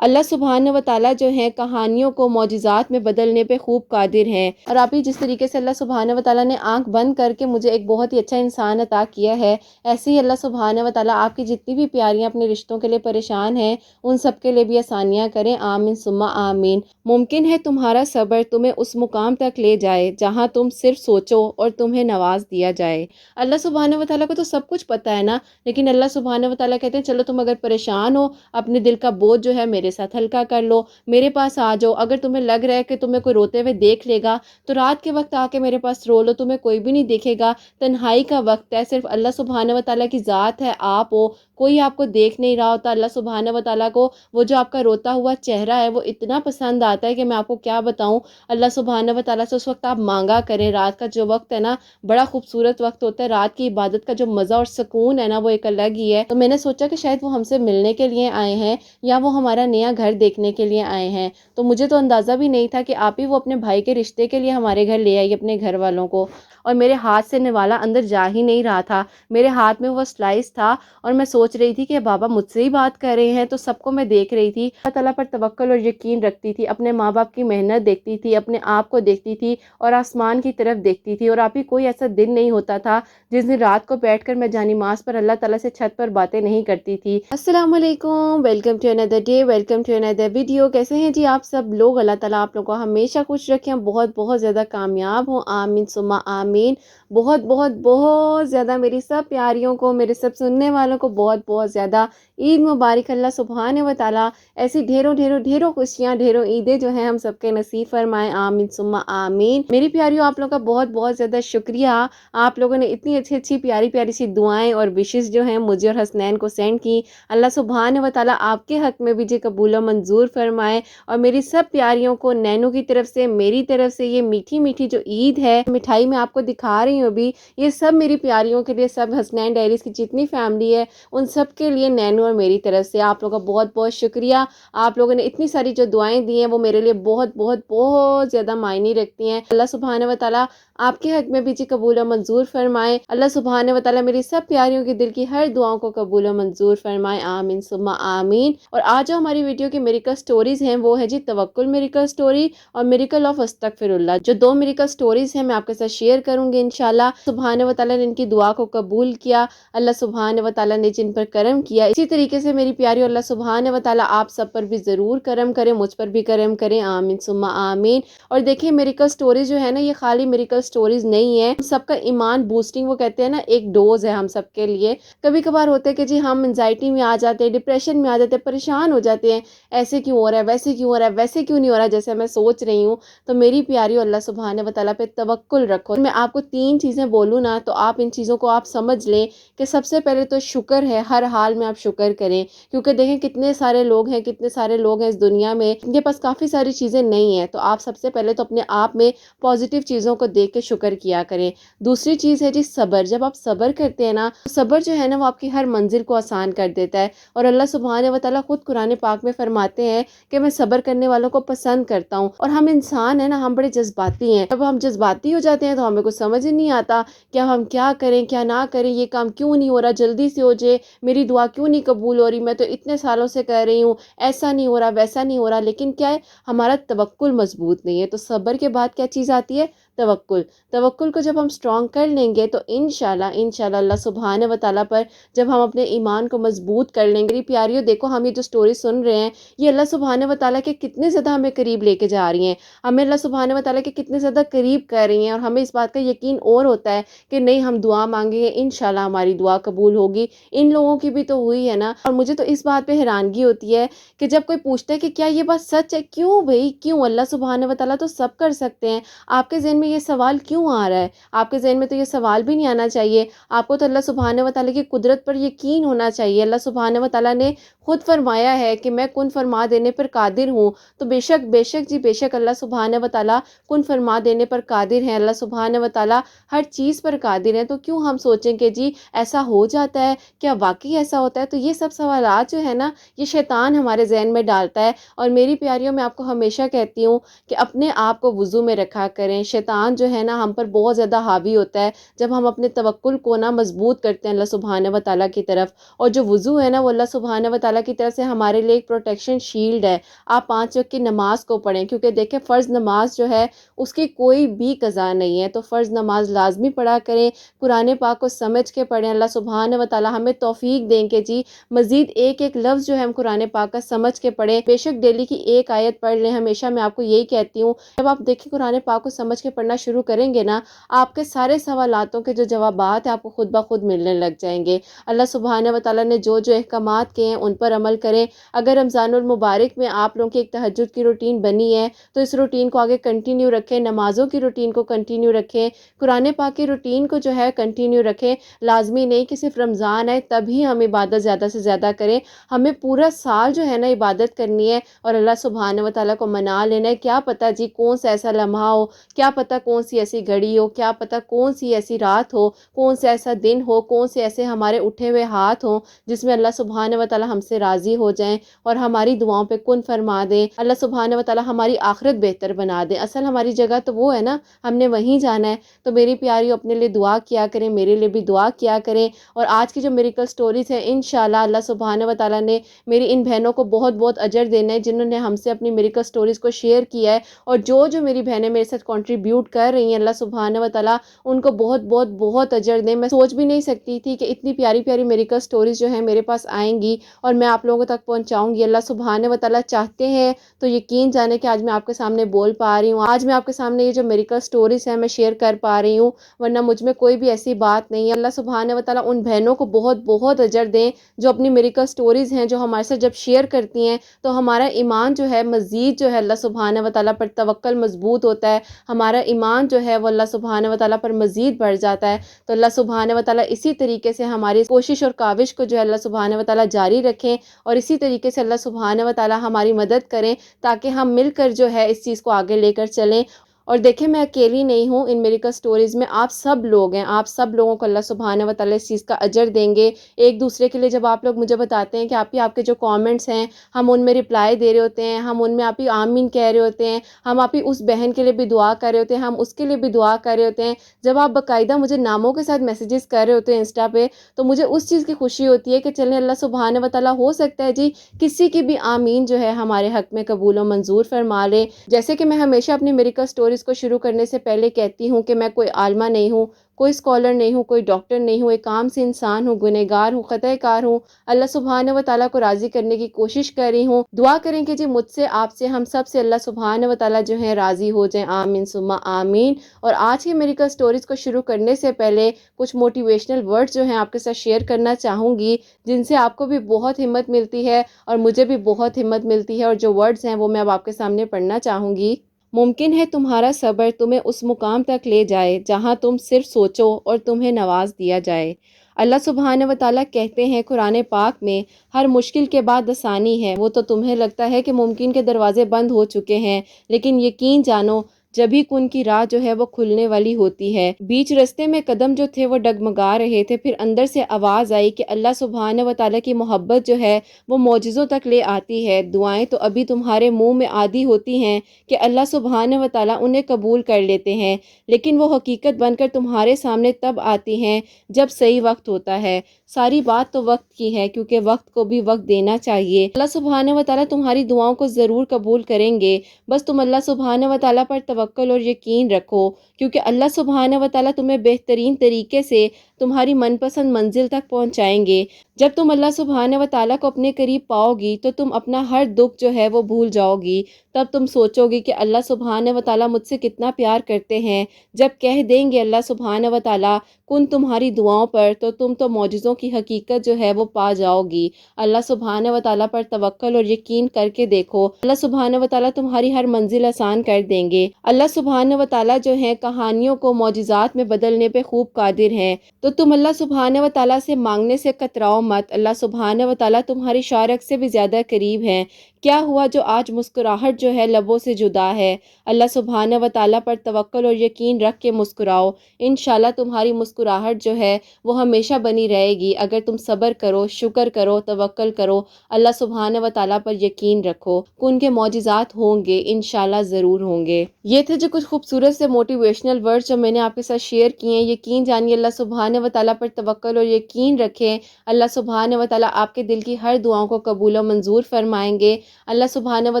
اللہ سبحانہ و تعالیٰ جو ہے کہانیوں کو معجزات میں بدلنے پہ خوب قادر ہیں۔ اور آپ ہی جس طریقے سے اللہ سبحانہ و تعالیٰ نے آنکھ بند کر کے مجھے ایک بہت ہی اچھا انسان عطا کیا ہے، ایسے ہی اللہ سبحانہ و تعالیٰ آپ کی جتنی بھی پیاریاں اپنے رشتوں کے لیے پریشان ہیں ان سب کے لیے بھی آسانیاں کریں، آمین ثم آمین۔ ممکن ہے تمہارا صبر تمہیں اس مقام تک لے جائے جہاں تم صرف سوچو اور تمہیں نواز دیا جائے۔ اللہ سبحانہ و تعالیٰ کو تو سب کچھ پتہ ہے نا، لیکن اللہ سبحانہ و تعالیٰ کہتے ہیں چلو تم اگر پریشان ہو اپنے دل کا بوجھ جو ہے میرے ساتھ ہلکا کر لو، میرے پاس آ جاؤ۔ اگر تمہیں لگ رہا ہے کہ تمہیں کوئی روتے ہوئے دیکھ لے گا تو رات کے وقت آ کے میرے پاس رو لو، تمہیں کوئی بھی نہیں دیکھے گا، تنہائی کا وقت ہے، صرف اللہ سبحانہ و تعالیٰ کی ذات ہے، آپ ہو، کوئی آپ کو دیکھ نہیں رہا ہوتا۔ اللہ سبحانہ و تعالیٰ کو وہ جو آپ کا روتا ہوا چہرہ ہے وہ اتنا پسند آتا ہے کہ میں آپ کو کیا بتاؤں۔ اللہ سبحانہ و تعالیٰ سے اس وقت آپ مانگا کریں، رات کا جو وقت ہے نا بڑا خوبصورت وقت ہوتا ہے، رات کی عبادت کا جو مزہ اور سکون ہے نا وہ ایک الگ ہی ہے۔ تو میں نے سوچا کہ شاید وہ ہم سے ملنے کے لیے آئے ہیں یا وہ ہمارا نیا گھر دیکھنے کے لیے آئے ہیں، تو مجھے تو اندازہ بھی نہیں تھا کہ آپ ہی وہ اپنے بھائی کے رشتے کے لیے ہمارے گھر لے آئی اپنے گھر والوں کو۔ اور میرے ہاتھ سے نوالا اندر جا ہی نہیں رہا تھا، میرے ہاتھ میں وہ سلائس تھا اور میں سوچ رہی تھی کہ بابا مجھ سے ہی بات کر رہے ہیں، تو سب کو میں دیکھ رہی تھی، اللہ تعالیٰ پر توکل اور یقین رکھتی تھی، اپنے ماں باپ کی محنت دیکھتی تھی، اپنے آپ کو دیکھتی تھی اور آسمان کی طرف دیکھتی تھی۔ اور آپ ہی کوئی ایسا دن نہیں ہوتا تھا جس دن رات کو بیٹھ کر میں جانماز پر اللہ تعالیٰ سے چھت پر باتیں نہیں کرتی تھی۔ السلام علیکم، welcome to another day, welcome to another video. کیسے ہیں جی آپ سب لوگ؟ اللہ تعالیٰ آپ لوگوں کو ہمیشہ خوش رکھیں، بہت بہت زیادہ کامیاب ہوں، آمین ثم آمین۔ بہت بہت بہت زیادہ میری سب پیاریوں کو، میرے سب سننے والوں کو بہت بہت زیادہ عید مبارک۔ اللہ سبحانہ و تعالیٰ ایسی ڈھیروں ڈھیروں ڈھیروں خوشیاں، ڈھیروں عیدیں جو ہیں ہم سب کے نصیب فرمائیں، آمین ثم آمین۔ میری پیاریوں آپ لوگوں کا بہت بہت زیادہ شکریہ، آپ لوگوں نے اتنی اچھی اچھی پیاری پیاری سی دعائیں اور وشز جو ہیں مجھے اور حسنین کو سینڈ کی۔ اللہ سبحانہ و تعالیٰ آپ کے حق میں بھی جی قبول و منظور فرمائے۔ اور میری سب پیاریوں کو نینو کی طرف سے، میری طرف سے یہ میٹھی میٹھی جو عید ہے، مٹھائی میں آپ کو دکھا رہی ہوں ابھی، یہ سب میری پیاریوں کے لیے، سب حسنین ڈائریز کی جتنی فیملی ہے ان سب کے لیے نینو اور میری طرف سے آپ لوگوں کا بہت بہت شکریہ۔ آپ لوگوں نے اتنی ساری جو دعائیں دی ہیں وہ میرے لیے بہت بہت بہت زیادہ معنی رکھتی ہیں۔ اللہ سبحانہ و تعالیٰ آپ کے حق میں بھی جی قبول و منظور فرمائے۔ اللہ سبحانہ و تعالیٰ میری سب پیاریوں کے دل کی ہر دعاؤں کو قبول و منظور فرمائے، آمین ثم آمین۔ اور آج جو ہماری ویڈیو کی میریکل سٹوریز ہیں وہ ہے جی توکل میریکل سٹوری اور میریکل آف استغفر اللہ۔ جو دو میریکل سٹوریز ہیں میں آپ کے ساتھ شیئر کروں گی انشاءاللہ۔ سبحانہ و تعالیٰ نے ان کی دعا کو قبول کیا، اللہ سبحانہ و تعالیٰ نے جن پر کرم کیا، اسی طریقے سے میری پیاری اللہ سبحانہ و تعالیٰ آپ سب پر بھی ضرور کرم کرے، مجھ پر بھی کرم کرے، آمین ثم آمین۔ اور دیکھیں میریکل سٹوریز جو ہے نا یہ خالی میریکل سٹوریز نہیں ہے، ہم سب کا ایمان بوسٹنگ، وہ کہتے ہیں نا ایک ڈوز ہے ہم سب کے لیے۔ کبھی کبھار ہوتا ہے کہ جی ہم انزائٹی میں آ جاتے ہیں، ڈپریشن میں آ جاتے ہیں، پریشان ہو جاتے ہیں، ایسے کیوں ہو رہا ہے، ویسے کیوں ہو رہا ہے، ویسے کیوں نہیں ہو رہا جیسے میں سوچ رہی ہوں۔ تو میری پیاریو اللہ سبحانہ و تعالیٰ پہ توکل رکھو۔ میں آپ کو تین چیزیں بولوں نا تو آپ ان چیزوں کو آپ سمجھ لیں کہ سب سے پہلے تو شکر ہے، ہر حال میں آپ شکر کریں، کیونکہ دیکھیں کتنے سارے لوگ ہیں، کتنے سارے لوگ ہیں اس دنیا میں جن کے پاس کافی ساری چیزیں نہیں ہیں، تو آپ سب سے پہلے تو اپنے آپ میں پازیٹیو چیزوں کو دیکھ کے شکر کیا کریں۔ دوسری چیز ہے جی صبر، جب آپ صبر کرتے ہیں نا، صبر جو ہے نا وہ آپ کی ہر منزل کو آسان کر دیتا ہے۔ اور اللہ سبحانہ و تعالیٰ خود قرآن پاک میں فرماتے ہیں کہ میں صبر کرنے والوں کو پسند کرتا ہوں۔ اور ہم انسان ہیں نا، ہم بڑے جذباتی ہیں، جب ہم جذباتی ہو جاتے ہیں تو ہمیں کچھ سمجھ ہی نہیں آتا کہ ہم کیا کریں کیا نہ کریں، یہ کام کیوں نہیں ہو رہا، جلدی سے ہو جائے، میری دعا کیوں نہیں قبول ہو رہی، میں تو اتنے سالوں سے کر رہی ہوں، ایسا نہیں ہو رہا ویسا نہیں ہو رہا۔ لیکن کیا ہے، ہمارا توکل مضبوط نہیں ہے۔ تو صبر کے بعد کیا چیز آتی ہے؟ توکل۔ توکل کو جب ہم سٹرونگ کر لیں گے تو انشاءاللہ اللہ سبحانہ و تعالیٰ پر جب ہم اپنے ایمان کو مضبوط کر لیں گے۔ میری پیاریو دیکھو، ہم یہ جو سٹوری سن رہے ہیں یہ اللہ سبحانہ و تعالیٰ کے کتنے زیادہ ہمیں قریب لے کے جا رہی ہیں، ہمیں اللہ سبحانہ و تعالیٰ کے کتنے زیادہ قریب کر رہی ہیں، اور ہمیں اس بات کا یقین اور ہوتا ہے کہ نہیں ہم دعا مانگیں گے انشاءاللہ ہماری دعا قبول ہوگی۔ ان لوگوں کی بھی تو ہوئی ہے نا۔ اور مجھے تو اس بات پہ حیرانگی ہوتی ہے کہ جب کوئی پوچھتا ہے کہ کیا یہ بات سچ ہے، کیوں بھائی کیوں؟ اللہ سبحانہ و تعالیٰ تو سب کر سکتے ہیں، آپ کے ذہن میں یہ سوال کیوں آ رہا ہے؟ آپ کے ذہن میں تو یہ سوال بھی نہیں آنا چاہیے۔ آپ کو تو اللہ سبحانہ و تعالیٰ کی قدرت پر یقین ہونا چاہیے۔ اللہ سبحانہ و تعالیٰ نے خود فرمایا ہے کہ میں کن فرما دینے پر قادر ہوں، تو بے شک جی بے شک اللہ سبحانہ و تعالیٰ کن فرما دینے پر قادر ہیں، اللہ سبحانہ و تعالیٰ ہر چیز پر قادر ہیں۔ تو کیوں ہم سوچیں کہ جی ایسا ہو جاتا ہے، کیا واقعی ایسا ہوتا ہے؟ تو یہ سب سوالات جو ہے نا یہ شیطان ہمارے ذہن میں ڈالتا ہے۔ اور میری پیاریوں میں آپ کو ہمیشہ کہتی ہوں کہ اپنے آپ کو وضو میں رکھا کریں، شیطان شیطان جو ہے نا ہم پر بہت زیادہ حاوی ہوتا ہے جب ہم اپنے توکل کو نا مضبوط کرتے ہیں اللہ سبحانہ و تعالیٰ کی طرف. اور جو وضو ہے نا وہ اللہ سبحانہ و تعالیٰ کی طرف سے ہمارے لیے ایک پروٹیکشن شیلڈ ہے. آپ 5 وقت کی نماز کو پڑھیں کیونکہ دیکھیں فرض نماز جو ہے اس کی کوئی بھی قضا نہیں ہے، تو فرض نماز لازمی پڑھا کریں. قرآن پاک کو سمجھ کے پڑھیں. اللہ سبحانہ و تعالیٰ ہمیں توفیق دیں کہ جی مزید ایک ایک لفظ جو ہے ہم قرآن پاک کا سمجھ کے پڑھیں. بے شک ڈیلی کی ایک آیت پڑھ لیں. ہمیشہ میں آپ کو یہی کہتی ہوں جب آپ دیکھیں قرآن پاک کو سمجھ کے پڑھنا شروع کریں گے نا آپ کے سارے سوالاتوں کے جو جوابات ہیں آپ کو خود بخود ملنے لگ جائیں گے. اللہ سبحانہ و تعالیٰ نے جو جو احکامات کیے ہیں ان پر عمل کریں. اگر رمضان المبارک میں آپ لوگوں کی ایک تہجد کی روٹین بنی ہے تو اس روٹین کو آگے کنٹینیو رکھیں. نمازوں کی روٹین کو کنٹینیو رکھیں. قرآن پاک کی روٹین کو جو ہے کنٹینیو رکھیں. لازمی نہیں کہ صرف رمضان ہے تبھی ہم عبادت زیادہ سے زیادہ کریں. ہمیں پورا سال جو ہے نا عبادت کرنی ہے اور اللہ سبحانہ و تعالیٰ کو منا لینا ہے. کیا پتہ جی کون سا ایسا لمحہ ہو، کیا پتہ کون سی ایسی گھڑی ہو، کیا پتہ کون سی ایسی رات ہو، کون سا ایسا دن ہو، کون سے ایسے ہمارے اٹھے ہوئے ہاتھ ہوں جس میں اللہ سبحانہ و تعالیٰ ہم سے راضی ہو جائیں اور ہماری دعاؤں پہ کن فرما دیں. اللہ سبحانہ و تعالیٰ ہماری آخرت بہتر بنا دے. اصل ہماری جگہ تو وہ ہے نا، ہم نے وہیں جانا ہے. تو میری پیاریوں اپنے لیے دعا کیا کریں، میرے لیے بھی دعا کیا کریں. اور آج کی جو میریکل سٹوریز ہیں انشاءاللہ اللہ سبحانہ و تعالیٰ نے میری ان بہنوں کو بہت بہت اجر دینا ہے جنہوں نے ہم سے اپنی میریکل سٹوریز کو شیئر کیا ہے. اور جو میری بہنیں میرے ساتھ کنٹریبیوٹ کر رہی ہیں اللہ سبحانہ و تعالیٰ ان کو بہت بہت بہت اجر دیں. میں سوچ بھی نہیں سکتی تھی کہ اتنی پیاری پیاری میریکل سٹوریز جو ہیں میرے پاس آئیں گی اور میں آپ لوگوں تک پہنچاؤں گی. اللہ سبحانہ و تعالیٰ چاہتے ہیں تو یقین جانے کہ آج میں آپ کے سامنے بول پا رہی ہوں، آج میں آپ کے سامنے یہ جو میریکل سٹوریز ہیں میں شیئر کر پا رہی ہوں، ورنہ مجھ میں کوئی بھی ایسی بات نہیں ہے. اللہ سبحانہ و تعالیٰ ان بہنوں کو بہت بہت اجر دیں جو اپنی میریکل سٹوریز ہیں جو ہمارے ساتھ جب شیئر کرتی ہیں تو ہمارا ایمان جو ہے مزید جو ہے اللہ سبحانہ و تعالیٰ پر توکل مضبوط ہوتا ہے. ہمارا ایمان جو ہے وہ اللہ سبحانہ و تعالیٰ پر مزید بڑھ جاتا ہے. تو اللہ سبحانہ و تعالیٰ اسی طریقے سے ہماری کوشش اور کاوش کو جو ہے اللہ سبحانہ و تعالیٰ جاری رکھیں اور اسی طریقے سے اللہ سبحانہ و تعالیٰ ہماری مدد کریں تاکہ ہم مل کر جو ہے اس چیز کو آگے لے کر چلیں. اور دیکھیں میں اکیلی نہیں ہوں ان میریکل سٹوریز میں، آپ سب لوگ ہیں. آپ سب لوگوں کو اللہ سبحانہ و تعالیٰ اس چیز کا اجر دیں گے. ایک دوسرے کے لیے جب آپ لوگ مجھے بتاتے ہیں کہ آپ کے جو کامنٹس ہیں ہم ان میں رپلائی دے رہے ہوتے ہیں، ہم ان میں آپ ہی آمین کہہ رہے ہوتے ہیں، ہم آپ ہی اس بہن کے لیے بھی دعا کر رہے ہوتے ہیں، ہم اس کے لیے بھی دعا کر رہے ہوتے ہیں. جب آپ باقاعدہ مجھے ناموں کے ساتھ میسیجز کر رہے ہوتے ہیں انسٹا پہ تو مجھے اس چیز کی خوشی ہوتی ہے کہ چلیں اللہ سبحانہ و تعالیٰ ہو سکتا ہے جی کسی کی بھی آمین جو ہے ہمارے حق میں قبول و منظور فرما لے. جیسے کہ میں ہمیشہ اپنی میریکل سٹوریز کو شروع کرنے سے پہلے کہتی ہوں کہ میں کوئی عالمہ نہیں ہوں، کوئی اسکالر نہیں ہوں، کوئی ڈاکٹر نہیں ہوں، ایک عام سے انسان ہوں، گنہگار ہوں، خطا کار ہوں. اللہ سبحانہ و تعالیٰ کو راضی کرنے کی کوشش کر رہی ہوں. دعا کریں کہ جی مجھ سے، آپ سے، ہم سب سے اللہ سبحانہ و تعالیٰ جو ہے راضی ہو جائیں. آمین ثم آمین. اور آج کی میریکل سٹوریز کو شروع کرنے سے پہلے کچھ موٹیویشنل ورڈز جو ہیں آپ کے ساتھ شیئر کرنا چاہوں گی جن سے آپ کو بھی بہت ہمت ملتی ہے اور مجھے بھی بہت ہمت ملتی ہے. اور جو ورڈز ہیں وہ میں اب آپ کے سامنے پڑھنا چاہوں گی. ممکن ہے تمہارا صبر تمہیں اس مقام تک لے جائے جہاں تم صرف سوچو اور تمہیں نواز دیا جائے. اللہ سبحانہ و تعالیٰ کہتے ہیں قرآن پاک میں ہر مشکل کے بعد آسانی ہے. وہ تو تمہیں لگتا ہے کہ ممکن کے دروازے بند ہو چکے ہیں، لیکن یقین جانو جبھی کن کی راہ جو ہے وہ کھلنے والی ہوتی ہے. بیچ رستے میں قدم جو تھے وہ ڈگمگا رہے تھے، پھر اندر سے آواز آئی کہ اللہ سبحانہ و تعالیٰ کی محبت جو ہے وہ معجزوں تک لے آتی ہے. دعائیں تو ابھی تمہارے منہ میں عادی ہوتی ہیں کہ اللہ سبحانہ و تعالیٰ انہیں قبول کر لیتے ہیں، لیکن وہ حقیقت بن کر تمہارے سامنے تب آتی ہیں جب صحیح وقت ہوتا ہے. ساری بات تو وقت کی ہے کیونکہ وقت کو بھی وقت دینا چاہیے. اللہ سبحانہ و تعالیٰ تمہاری دعاؤں کو ضرور قبول کریں گے. بس تم اللہ سبحانہ و تعالیٰ پر توکل اور یقین رکھو کیونکہ اللہ سبحانہ و تعالیٰ تمہیں بہترین طریقے سے تمہاری من پسند منزل تک پہنچائیں گے. جب تم اللہ سبحانہ و تعالیٰ کو اپنے قریب پاؤ گی تو تم اپنا ہر دکھ جو ہے وہ بھول جاؤ گی. تب تم سوچو گی کہ اللہ سبحانہ و تعالیٰ مجھ سے کتنا پیار کرتے ہیں. جب کہہ دیں گے اللہ سبحانہ و تعالیٰ کن تمہاری دعاؤں پر تو تم تو معجزوں کی حقیقت جو ہے وہ پا جاؤ گی. اللہ سبحانہ و تعالیٰ پر توکل اور یقین کر کے دیکھو، اللہ سبحانہ و تعالیٰ تمہاری ہر منزل آسان کر دیں گے. اللہ سبحانہ و تعالیٰ جو ہیں کہانیوں کو معجزات میں بدلنے پہ خوب قادر ہیں. تو تم اللہ سبحانہ و تعالیٰ سے مانگنے سے کتراؤ مت. اللہ سبحانہ و تعالیٰ تمہاری شارک سے بھی زیادہ قریب ہیں. کیا ہوا جو آج مسکراہٹ جو ہے لبوں سے جدا ہے؟ اللہ سبحانہ و تعالیٰ پر توکل اور یقین رکھ کے مسکراؤ، انشاءاللہ تمہاری مسکراہٹ جو ہے وہ ہمیشہ بنی رہے گی اگر تم صبر کرو، شکر کرو، توکل کرو، اللہ سبحانہ و تعالیٰ پر یقین رکھو، ان کے معجزات ہوں گے، انشاءاللہ ضرور ہوں گے۔ یہ تھے جو کچھ خوبصورت سے موٹیویشنل ورڈ جو میں نے آپ کے ساتھ شیئر کیے ہیں۔ یقین جانیے اللہ سبحانہ و تعالیٰ پر توکل اور یقین رکھیں، اللہ سبحانہ و تعالیٰ آپ کے دل کی ہر دعاؤں کو قبول و منظور فرمائیں گے۔ اللہ سبحانہ و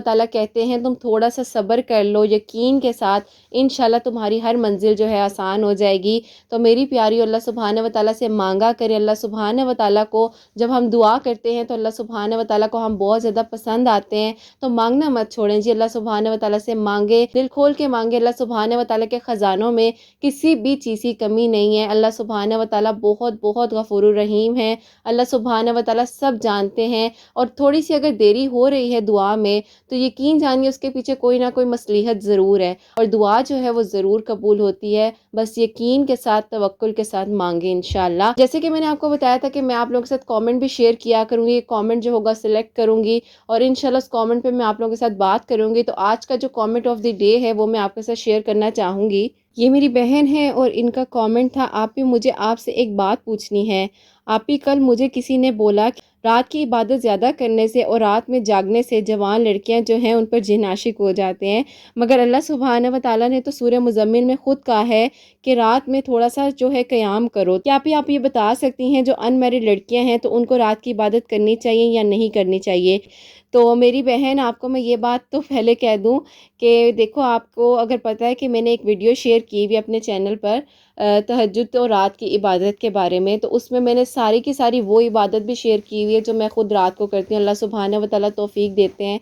تعالیٰ کہتے ہیں تم تھوڑا سا صبر کر لو یقین کے ساتھ، انشاءاللہ تمہاری ہر منزل جو ہے آسان ہو جائے گی۔ تو میری پیاری اللہ سبحانہ و تعالیٰ سے مانگا کریں، اللہ سبحانہ و تعالیٰ کو جب ہم دعا کرتے ہیں تو اللہ سبحانہ و تعالیٰ کو ہم بہت زیادہ پسند آتے ہیں، تو مانگنا مت چھوڑیں جی، اللہ سبحانہ و تعالیٰ سے مانگے، دل کھول کے مانگے۔ اللہ سبحانہ و تعالیٰ کے خزانوں میں کسی بھی چیز کی کمی نہیں ہے۔ اللہ سبحانہ و تعالیٰ بہت بہت غفور الرحیم ہے۔ اللہ سبحانہ و تعالیٰ سب جانتے ہیں، اور تھوڑی سی اگر دیری ہو رہی ہے دعا میں تو یقین جانیے اس کے پیچھے کوئی نہ کوئی مصلحت ضرور ہے، اور دعا جو ہے وہ ضرور قبول ہوتی ہے، بس یقین کے ساتھ توکل کے ساتھ مانگے انشاءاللہ۔ جیسے کہ میں نے آپ کو بتایا تھا کہ میں آپ لوگوں کے ساتھ کامنٹ بھی شیئر کیا کروں گی، کامنٹ جو ہوگا سلیکٹ کروں گی اور انشاءاللہ اس کامنٹ پہ میں آپ لوگوں کے ساتھ بات کروں گی۔ تو آج کا جو کامنٹ آف دی ڈے ہے وہ میں آپ کے ساتھ شیئر کرنا چاہوں گی۔ یہ میری بہن ہے اور ان کا کامنٹ تھا، آپ بھی مجھے آپ سے ایک بات پوچھنی ہے۔ آپ ہی کل مجھے کسی نے بولا کہ رات کی عبادت زیادہ کرنے سے اور رات میں جاگنے سے جوان لڑکیاں جو ہیں ان پر جن عاشق ہو جاتے ہیں، مگر اللہ سبحانہ و تعالیٰ نے تو سورہ مزمل میں خود کہا ہے کہ رات میں تھوڑا سا جو ہے قیام کرو۔ کیا آپ یہ بتا سکتی ہیں جو ان میرڈ لڑکیاں ہیں تو ان کو رات کی عبادت کرنی چاہیے یا نہیں کرنی چاہیے؟ تو میری بہن آپ کو میں یہ بات تو پہلے کہہ دوں کہ دیکھو، آپ کو اگر پتہ ہے کہ میں نے ایک ویڈیو شیئر کی ہوئی اپنے چینل پر تہجد اور رات کی عبادت کے بارے میں، تو اس میں نے ساری کی ساری وہ عبادت بھی شیئر کی ہوئی ہے جو میں خود رات کو کرتی ہوں۔ اللہ سبحانہ و تعالیٰ توفیق دیتے ہیں۔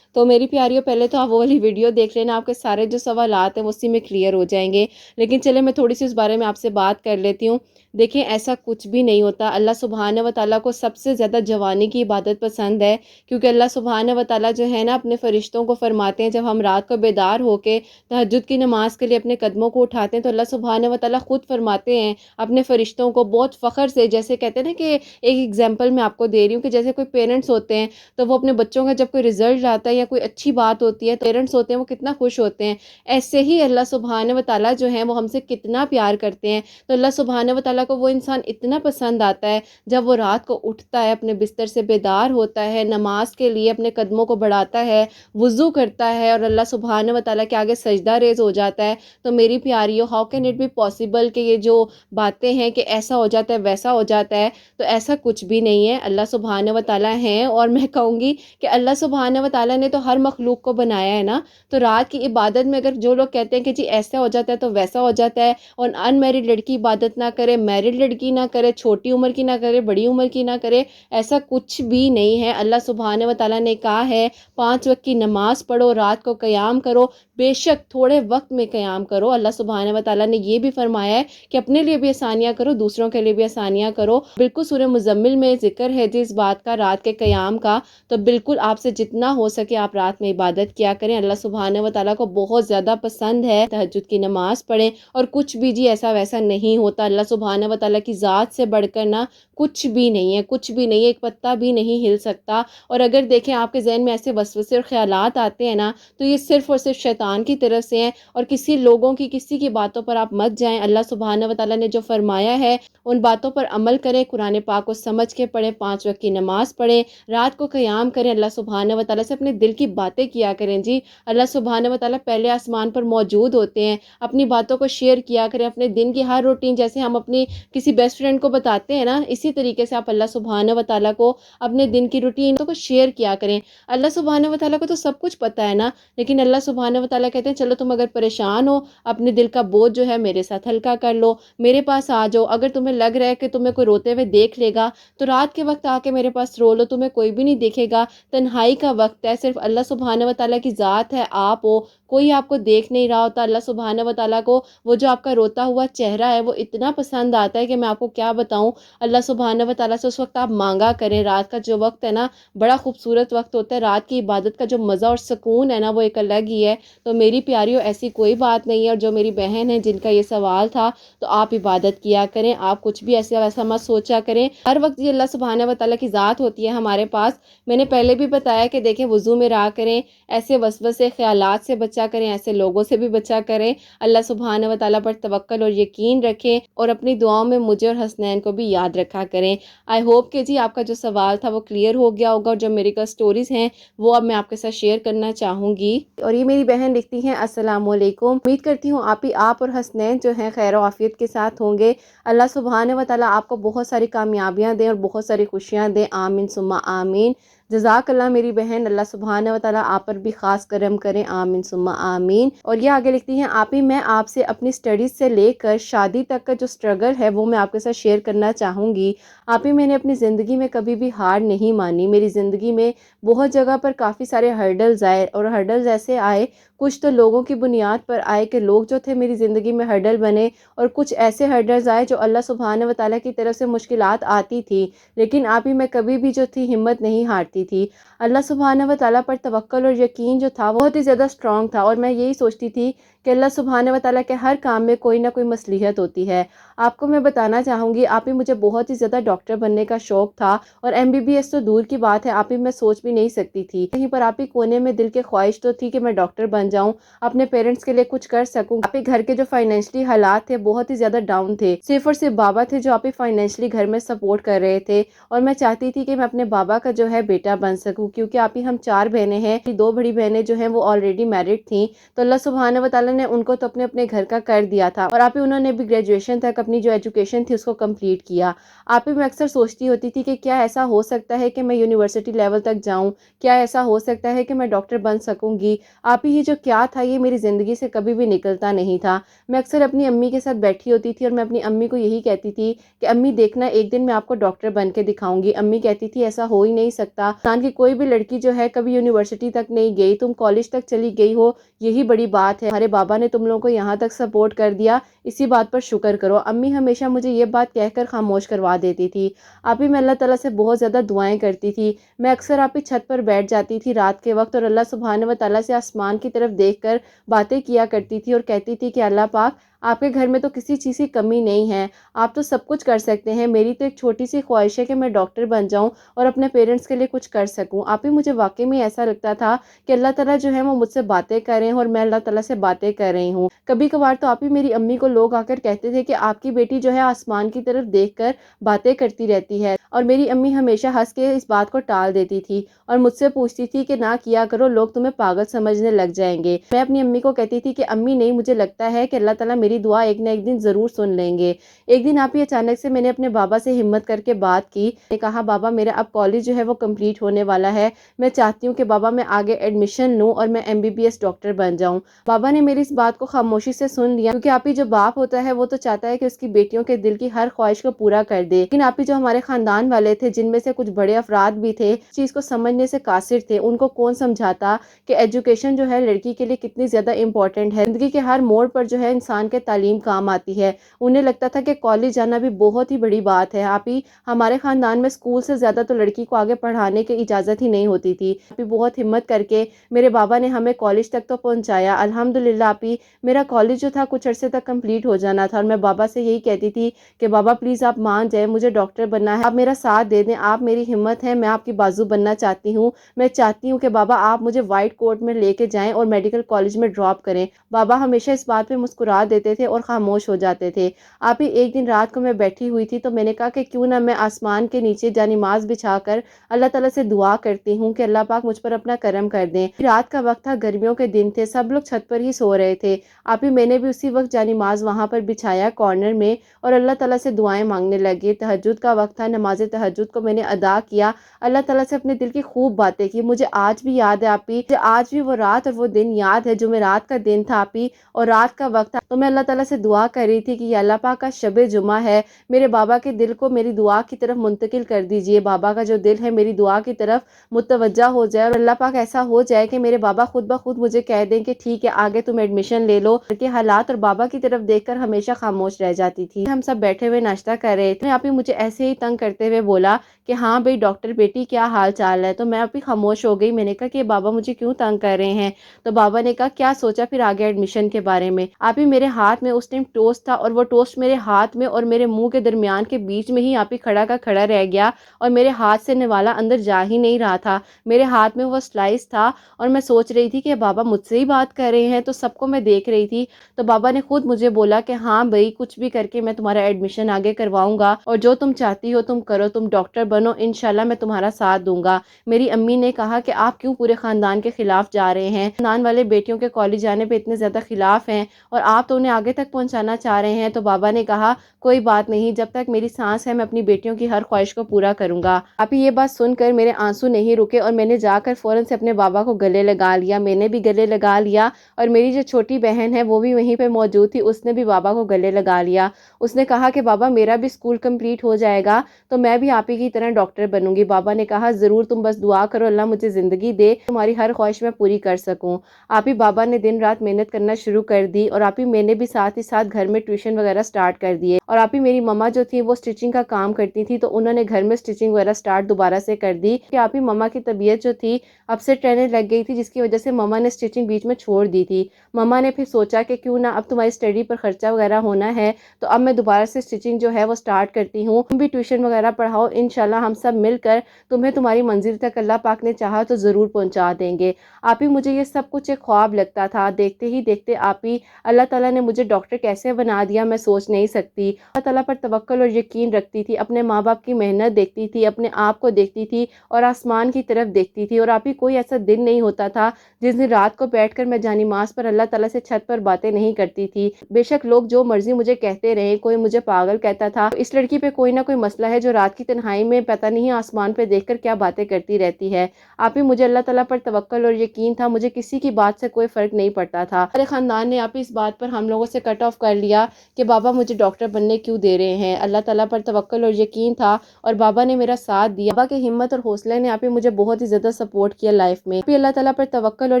تو میری پیاریوں، پہلے تو آپ وہ والی ویڈیو دیکھ لینا، آپ کے سارے جو سوالات ہیں وہ اسی میں کلیئر ہو جائیں گے۔ لیکن چلے میں تھوڑی سی اس بارے میں آپ سے بات کر لیتی ہوں۔ دیکھیں، ایسا کچھ بھی نہیں ہوتا۔ اللہ سبحانہ و تعالیٰ کو سب سے زیادہ جوانی کی عبادت پسند ہے، کیونکہ اللہ سبحانہ و تعالیٰ جو ہے نا اپنے فرشتوں کو فرماتے ہیں جب ہم رات کو بیدار ہو کے تہجد کی نماز کے لیے اپنے قدموں کو اٹھاتے ہیں تو اللہ سبحانہ و تعالیٰ خود فرماتے ہیں اپنے فرشتوں کو بہت فخر سے، جیسے کہتے ہیں نا کہ ایک ایگزامپل میں آپ کو دے رہی ہوں کہ جیسے کوئی پیرنٹس ہوتے ہیں تو وہ اپنے بچوں کا جب کوئی رزلٹ آتا ہے یا کوئی اچھی بات ہوتی ہے تو پیرنٹس ہوتے ہیں وہ کتنا خوش ہوتے ہیں، ایسے ہی اللہ سبحانہ و تعالیٰ جو ہیں وہ ہم سے کتنا پیار کرتے ہیں۔ تو اللہ سبحانہ و تعالیٰ کو وہ انسان اتنا پسند آتا ہے جب وہ رات کو اٹھتا ہے، اپنے بستر سے بیدار ہوتا ہے، نماز کے لیے اپنے قدموں کو بڑھاتا ہے، وضو کرتا ہے اور اللہ سبحانہ و تعالیٰ کے آگے سجدہ ریز ہو جاتا ہے۔ تو میری پیاریو، how can it be possible کہ یہ جو باتیں ہیں کہ ایسا ہو جاتا ہے ویسا ہو جاتا ہے؟ تو ایسا کچھ بھی نہیں ہے۔ اللہ سبحانہ و تعالیٰ ہیں، اور میں کہوں گی کہ اللہ سبحانہ و تعالیٰ نے تو ہر مخلوق کو بنایا ہے نا۔ تو رات کی عبادت میں اگر جو لوگ کہتے ہیں کہ جی ایسا ہو جاتا ہے تو ویسا ہو جاتا ہے، اور ان میرڈ لڑکی عبادت نہ کرے، میرڈ لڑکی نہ کرے، چھوٹی عمر کی نہ کرے، بڑی عمر کی نہ کرے، ایسا کچھ بھی نہیں ہے۔ اللہ سبحانہ و تعالیٰ نے کہا ہے 5 وقت کی نماز پڑھو، رات کو قیام کرو، بے شک تھوڑے وقت میں قیام کرو۔ اللہ سبحانہ و تعالیٰ نے یہ بھی فرمایا ہے کہ اپنے لیے بھی آسانیاں کرو، دوسروں کے لیے بھی آسانیاں کرو۔ بالکل سورہ مزمل میں ذکر ہے جی اس بات کا، رات کے قیام کا۔ تو بالکل آپ سے جتنا ہو سکے آپ رات میں عبادت کیا کریں۔ اللہ سبحانہ و تعالیٰ کو بہت زیادہ پسند ہے تہجد کی نماز پڑھیں، اور کچھ بھی جی ایسا ویسا نہیں ہوتا۔ اللہ سبحانہ و تعالیٰ کی ذات سے بڑھ کر نا کچھ بھی نہیں ہے، کچھ بھی نہیں ہے، ایک پتا بھی نہیں ہل سکتا۔ اور اگر دیکھیں آپ کے ذہن میں ایسے وسوسے اور خیالات آتے ہیں نا تو یہ صرف اور صرف شیطان کی طرف سے ہیں، اور کسی لوگوں کی کسی کی باتوں پر آپ مت جائیں۔ اللہ سبحانہ و تعالیٰ نے جو فرمایا ہے ان باتوں پر عمل کریں، قرآن پاک کو سمجھ کے پڑھیں، 5 وقت کی نماز پڑھیں، رات کو قیام کریں، اللہ سبحانہ و تعالیٰ سے اپنے دل کی باتیں کیا کریں جی۔ اللہ سبحانہ و تعالیٰ پہلے آسمان پر موجود ہوتے ہیں، اپنی باتوں کو شیئر کیا کریں، اپنے دن کی ہر روٹین جیسے ہم اپنی کسی بیسٹ فرینڈ کو بتاتے ہیں نا، اسی طریقے سے آپ اللہ سبحانہ و تعالیٰ کو اپنے دن کی روٹین کو شیئر کیا کریں۔ اللہ سبحانہ و تعالیٰ کو تو سب کچھ پتہ ہے نا، لیکن اللہ سبحانہ و تعالیٰ کہتے ہیں چلو تم اگر پریشان ہو، اپنے دل کا بوجھ جو ہے میرے ساتھ ہلکا کر لو، میرے پاس آ جاؤ۔ اگر تمہیں لگ رہا ہے کہ تمہیں کوئی روتے ہوئے دیکھ لے گا تو رات کے وقت آ کے میرے پاس رو لو، تمہیں کوئی بھی نہیں دیکھے گا، تنہائی کا وقت ہے، صرف اللہ سبحانہ و تعالیٰ کی ذات ہے، آپ ہو، کوئی آپ کو دیکھ نہیں رہا ہوتا۔ اللہ سبحانہ و تعالیٰ کو وہ جو آپ کا روتا ہوا چہرہ ہے وہ اتنا پسند آتا ہے کہ میں آپ کو کیا بتاؤں۔ اللہ سبحانہ و تعالیٰ سے اس وقت آپ مانگا کریں۔ رات کا جو وقت ہے نا بڑا خوبصورت وقت ہوتا ہے، رات کی عبادت کا جو مزہ اور سکون ہے نا وہ ایک الگ ہی ہے۔ تو میری پیاریوں ایسی کوئی بات نہیں ہے، اور جو میری بہن ہے جن کا یہ سوال تھا، تو آپ عبادت کیا کریں، آپ کچھ بھی ایسا ویسا مت سوچا کریں۔ ہر وقت یہ اللہ سبحانہ و تعالیٰ کی ذات ہوتی ہے ہمارے پاس۔ میں نے پہلے بھی بتایا کہ دیکھیں وضو میں رہا کریں، ایسے وسوسے خیالات سے بچا کریں، ایسے لوگوں سے بھی بچا کریں، اللہ سبحانہ و تعالیٰ پر توکل اور یقین رکھیں، اور اپنی دعاؤں میں مجھے اور حسنین کو بھی یاد رکھا کریں۔ آئی ہوپ کہ جی آپ کا جو سوال تھا وہ کلیئر ہو گیا ہوگا، اور جو میری کا سٹوریز ہیں وہ اب میں آپ کے ساتھ شیئر کرنا چاہوں گی۔ اور یہ میری بہن لکھتی ہیں السلام علیکم، امید کرتی ہوں آپ اور حسنین جو ہیں خیر و عافیت کے ساتھ ہوں گے۔ اللہ سبحانہ و تعالیٰ آپ کو بہت ساری کامیابیاں دیں اور بہت ساری خوشیاں دیں، آمین ثم آمین۔ جزاک اللہ میری بہن، اللہ سبحانہ و تعالیٰ آپ پر بھی خاص کرم کریں، آمین ثم آمین۔ اور یہ آگے لکھتی ہیں آپ ہی میں آپ سے اپنی سٹڈیز سے لے کر شادی تک کا جو سٹرگل ہے وہ میں آپ کے ساتھ شیئر کرنا چاہوں گی۔ آپ ہی میں نے اپنی زندگی میں کبھی بھی ہار نہیں مانی، میری زندگی میں بہت جگہ پر کافی سارے ہرڈلز آئے، اور ہرڈلز ایسے آئے، کچھ تو لوگوں کی بنیاد پر آئے کہ لوگ جو تھے میری زندگی میں ہرڈل بنے، اور کچھ ایسے ہرڈلز آئے جو اللہ سبحانہ و تعالیٰ کی طرف سے مشکلات آتی تھی، لیکن آپ ہی میں کبھی بھی جو تھی ہمت نہیں ہارتی تھی۔ اللہ سبحانہ و تعالیٰ پر توکل اور یقین جو تھا بہت ہی زیادہ اسٹرانگ تھا، اور میں یہی سوچتی تھی کہ اللہ سبحانہ و تعالیٰ کے ہر کام میں کوئی نہ کوئی مصلحت ہوتی ہے۔ آپ کو میں بتانا چاہوں گی، آپ ہی مجھے بہت ہی زیادہ ڈاکٹر بننے کا شوق تھا، اور MBBS تو دور کی بات ہے، آپ ہی میں سوچ بھی نہیں سکتی تھی۔ کہیں پر آپ ہی کونے میں دل کے خواہش تو تھی کہ میں ڈاکٹر بن جاؤں، اپنے پیرنٹس کے لیے کچھ کر سکوں۔ آپ ہی گھر کے جو فائنینشلی حالات تھے بہت ہی زیادہ ڈاؤن تھے، صرف اور صرف بابا تھے جو آپ ہی فائنینشلی گھر میں سپورٹ کر رہے تھے، اور میں چاہتی تھی کہ میں اپنے بابا کا جو ہے بیٹا بن سکوں، کیونکہ آپ ہی ہم 4 بہنیں ہیں، 2 بڑی بہنیں جو ہیں وہ آلریڈی میرڈ تھیں، تو اللہ سبحانہ و تعالیٰ نے ان کو تو اپنے اپنے گھر کا کر دیا تھا، اور آپ ہی انہوں نے بھی گریجویشن تک اپنی جو ایجوکیشن تھی اس کو کمپلیٹ کیا۔ آپ ہی میں اکثر سوچتی ہوتی تھی کہ کیا ایسا ہو سکتا ہے کہ میں یونیورسٹی لیول تک جاؤں، کیا ایسا ہو سکتا ہے کہ میں ڈاکٹر بن سکوں گی۔ آپ ہی یہ جو کیا تھا یہ میری زندگی سے کبھی بھی نکلتا نہیں تھا۔ میں اکثر اپنی امی کے ساتھ بیٹھی ہوتی تھی، اور میں اپنی امی کو یہی کہتی تھی کہ امی دیکھنا ایک دن میں آپ کو ڈاکٹر بن کے دکھاؤں گی۔ امی کہتی تھی ایسا ہو ہی نہیں سکتا، انسان کی کوئی بھی لڑکی جو ہے کبھی یونیورسٹی تک نہیں گئی، تم کالج تک چلی گئی ہو، یہی بڑی بات ہے، ہمارے بابا نے تم لوگوں کو یہاں تک سپورٹ کر دیا، اسی بات پر شکر کرو۔ امی ہمیشہ مجھے یہ بات کہہ کر خاموش کروا دیتی تھی۔ آپ ہی میں اللہ تعالیٰ سے بہت زیادہ دعائیں کرتی تھی، میں اکثر آپ ہی چھت پر بیٹھ جاتی تھی رات کے وقت، اور اللہ سبحانہ و تعالیٰ سے آسمان کی طرف دیکھ کر باتیں کیا کرتی تھی، اور کہتی تھی کہ اللہ پاک آپ کے گھر میں تو کسی چیز کی کمی نہیں ہے، آپ تو سب کچھ کر سکتے ہیں، میری تو ایک چھوٹی سی خواہش ہے کہ میں ڈاکٹر بن جاؤں اور اپنے پیرنٹس کے لیے کچھ کر سکوں۔ آپ ہی مجھے واقعی میں ایسا لگتا تھا کہ اللہ تعالیٰ جو ہے وہ مجھ سے باتیں کر رہے ہیں، اور میں اللہ تعالیٰ سے باتیں کر رہی ہوں۔ کبھی کبھار تو آپ ہی میری امی کو لوگ آ کر کہتے تھے کہ آپ کی بیٹی جو ہے آسمان کی طرف دیکھ کر باتیں کرتی رہتی ہے، اور میری امی ہمیشہ ہنس کے اس بات کو ٹال دیتی تھی، اور مجھ سے پوچھتی تھی کہ نہ کیا کرو، لوگ تمہیں پاگل سمجھنے لگ جائیں گے۔ میں اپنی امی کو کہتی تھی کہ امی نہیں، مجھے لگتا ہے کہ اللہ تعالیٰ میری دعا ایک نہ ایک دن ضرور سن لیں گے۔ ایک دن آپ ہی اچانک سے میں نے اپنے بابا سے ہمت کر کے بات کی، میں نے کہا بابا میرا اب کالج جو ہے وہ کمپلیٹ ہونے والا ہے، میں چاہتی ہوں کہ بابا میں آگے ایڈمیشن لوں اور میں MBBS ڈاکٹر بن جاؤں۔ بابا نے میری اس بات کو خاموشی سے سن لیا، کیونکہ آپ ہی جو باپ ہوتا ہے وہ تو چاہتا ہے کہ اس کی بیٹیوں کے دل کی ہر خواہش کو پورا کر دے، لیکن آپ ہی جو ہمارے خاندان والے تھے جن میں سے کچھ بڑے افراد بھی تھے اس چیز کو سمجھنے سے قاصر تھے، ان کو کون سمجھاتا کہ ایجوکیشن جو ہے لڑکی کے لیے کتنی زیادہ امپورٹنٹ ہے، زندگی کے ہر موڑ پر جو ہے انسان کے تعلیم کام آتی ہے۔ انہیں لگتا تھا کہ کالج جانا بھی بہت ہی بڑی بات ہے۔ آپ ہی ہمارے خاندان میں اسکول سے زیادہ تو لڑکی کو آگے پڑھانے کی اجازت ہی نہیں ہوتی تھی۔ آپ ہی بہت ہمت کر کے میرے بابا نے ہمیں کالج تک تو پہنچایا، الحمدللہ۔ آپ ہی میرا کالج جو تھا کچھ عرصے تک کمپلیٹ ہو جانا تھا، اور میں بابا سے یہی کہتی تھی کہ بابا پلیز آپ مان جائیں، مجھے ڈاکٹر بننا ہے، آپ میرا ساتھ دے دیں، آپ میری ہمت ہے، میں آپ کی بازو بننا چاہتی ہوں، میں چاہتی ہوں کہ بابا آپ مجھے وائٹ کوٹ میں لے کے جائیں اور میڈیکل کالج میں ڈراپ کریں۔ بابا ہمیشہ اس بات پہ مسکرا دیتے تھے اور خاموش ہو جاتے تھے۔ آپ ہی ایک دن رات کو میں بیٹھی ہوئی تھی تو میں نے کہا کہ کیوں نہ میں آسمان کے نیچے جانماز بچھا کر اللہ تعالیٰ سے دعا کرتی ہوں کہ اللہ پاک مجھ پر اپنا کرم کر دیں۔ رات کا وقت تھا، گرمیوں کے دن تھے، سب لوگ چھت پر ہی سو رہے تھے۔ آپ ہی میں نے بھی اسی وقت جانماز وہاں پر بچھایا کارنر میں، اور اللہ تعالیٰ سے دعائیں مانگنے لگے۔ تہجد کا وقت تھا، نماز نماز تہجد کو میں نے ادا کیا، اللہ تعالیٰ سے اپنے دل کی خوب باتیں کی۔ مجھے آج بھی یاد ہے آپی، مجھے آج بھی وہ رات اور وہ دن یاد ہے جو میں رات کا دن تھا آپی، اور رات کا وقت تھا، تو میں اللہ تعالیٰ سے دعا کر رہی تھی کہ یا اللہ پاک کا شب جمعہ ہے، میرے بابا کے دل کو میری دعا کی طرف منتقل کر دیجئے، بابا کا جو دل ہے میری دعا کی طرف متوجہ ہو جائے، اور اللہ پاک ایسا ہو جائے کہ میرے بابا خود بخود مجھے کہہ دیں کہ ٹھیک ہے آگے تم ایڈمیشن لے لو، کہ حالات اور بابا کی طرف دیکھ کر ہمیشہ خاموش رہ جاتی تھی۔ ہم سب بیٹھے ہوئے ناشتہ کر رہے تھے، آپ ہی مجھے ایسے ہی تنگ کرتے ہوئے بولا کہ ہاں بھئی ڈاکٹر بیٹی کیا حال چال ہے، تو میں ابھی خاموش ہو گئی۔ میں نے کہا کہ بابا مجھے کیوں تنگ کر رہے ہیں؟ تو بابا نے کہا کیا سوچا پھر آگے ایڈمیشن کے بارے میں؟ آپ ہی میرے ہاتھ میں اس ٹائم ٹوسٹ تھا، اور وہ ٹوسٹ میرے ہاتھ میں اور میرے منہ کے درمیان کے بیچ میں ہی آپ ہی کھڑا کا کھڑا رہ گیا، اور میرے ہاتھ سے نوالا اندر جا ہی نہیں رہا تھا۔ میرے ہاتھ میں وہ سلائس تھا، اور میں سوچ رہی تھی کہ بابا مجھ سے ہی بات کر رہے ہیں، تو سب کو میں دیکھ رہی تھی۔ تو بابا نے خود مجھے بولا کہ ہاں بھائی کچھ بھی کر کے میں تمہارا ایڈمیشن آگے کرواؤں گا، اور جو تم چاہتی ہو تم کرو، تم ڈاکٹر بنو، انشاءاللہ میں تمہارا ساتھ دوں گا۔ میری امی نے کہا کہ آپ کیوں پورے خاندان کے خلاف جا رہے ہیں؟ خاندان والے بیٹیوں کے کالج جانے پہ اتنے زیادہ خلاف ہیں، اور آپ تو انہیں آگے تک پہنچانا چاہ رہے ہیں۔ تو بابا نے کہا کوئی بات نہیں، جب تک میری سانس ہے میں اپنی بیٹیوں کی ہر خواہش کو پورا کروں گا۔ آپ یہ بات سن کر میرے آنسو نہیں رکے، اور میں نے جا کر فوراً سے اپنے بابا کو گلے لگا لیا، میں نے بھی گلے لگا لیا، اور میری جو چھوٹی بہن ہے وہ بھی وہیں پہ موجود تھی، اس نے بھی بابا کو گلے لگا لیا۔ اس نے کہا کہ بابا میرا بھی اسکول کمپلیٹ ہو جائے گا تو میں بھی آپ ہی کی طرح ڈاکٹر بنوں گی۔ بابا نے کہا ضرور، تم بس دعا کرو اللہ مجھے زندگی دے، تمہاری ہر خواہش میں پوری کر سکوں۔ آپ ہی بابا نے دن رات محنت کرنا شروع کر دی، اور آپ ہی میں نے بھی ساتھ ہی ساتھ گھر میں ٹیوشن وغیرہ سٹارٹ کر دیے، اور آپ ہی میری مما جو تھی وہ سٹیچنگ کا کام کرتی تھی، تو انہوں نے گھر میں سٹیچنگ وغیرہ سٹارٹ دوبارہ سے کر دی، کہ آپ ہی مما کی طبیعت جو تھی اپسیٹ رہنے لگ گئی تھی، جس کی وجہ سے مما نے سٹیچنگ بیچ میں چھوڑ دی تھی۔ مما نے پھر سوچا کہ کیوں نہ اب تمہاری اسٹڈی پر خرچہ وغیرہ ہونا ہے، تو اب میں دوبارہ سے سٹیچنگ جو ہے وہ سٹارٹ کرتی ہوں، تم بھی ٹیوشن وغیرہ پڑھاؤ، انشاءاللہ ہم سب مل کر تمہیں تمہاری منزل تک اللہ پاک نے چاہا تو ضرور پہنچا دیں گے۔ آپ ہی مجھے یہ سب کچھ ایک خواب لگتا تھا، دیکھتے ہی دیکھتے آپ ہی اللہ تعالیٰ نے مجھے ڈاکٹر کیسے بنا دیا میں سوچ نہیں سکتی۔ اللہ تعالیٰ پر توکل اور یقین رکھتی تھی، اپنے ماں باپ کی محنت دیکھتی تھی، اپنے آپ کو دیکھتی تھی، اور آسمان کی طرف دیکھتی تھی، اور آپ ہی کوئی ایسا دن نہیں ہوتا تھا جس دن رات کو بیٹھ کر میں جانماز پر اللہ تعالیٰ سے چھت پر باتیں نہیں کرتی تھی۔ بے شک لوگ جو مرضی مجھے کہتے رہے، کوئی مجھے پاگل کہتا تھا، اس لڑکی پہ کوئی نہ کوئی مسئلہ ہے جو رات کی تنہائی میں پتہ نہیں آسمان پہ دیکھ کر کیا باتیں کرتی رہتی ہے۔ آپ ہی مجھے اللہ تعالیٰ پر توکل اور یقین تھا، مجھے کسی کی بات سے کوئی فرق نہیں پڑتا تھا۔ ہمارے خاندان نے آپ ہی اس بات پر ہم لوگوں سے کٹ آف کر لیا کہ بابا مجھے ڈاکٹر بننے کیوں دے رہے ہیں۔ اللہ تعالیٰ پر توکل اور یقین تھا، اور بابا نے میرا ساتھ دیا۔ بابا کی ہمت اور حوصلے نے آپ ہی مجھے بہت ہی زیادہ سپورٹ کیا لائف میں۔ آپ ہی اللہ تعالیٰ پر توکل اور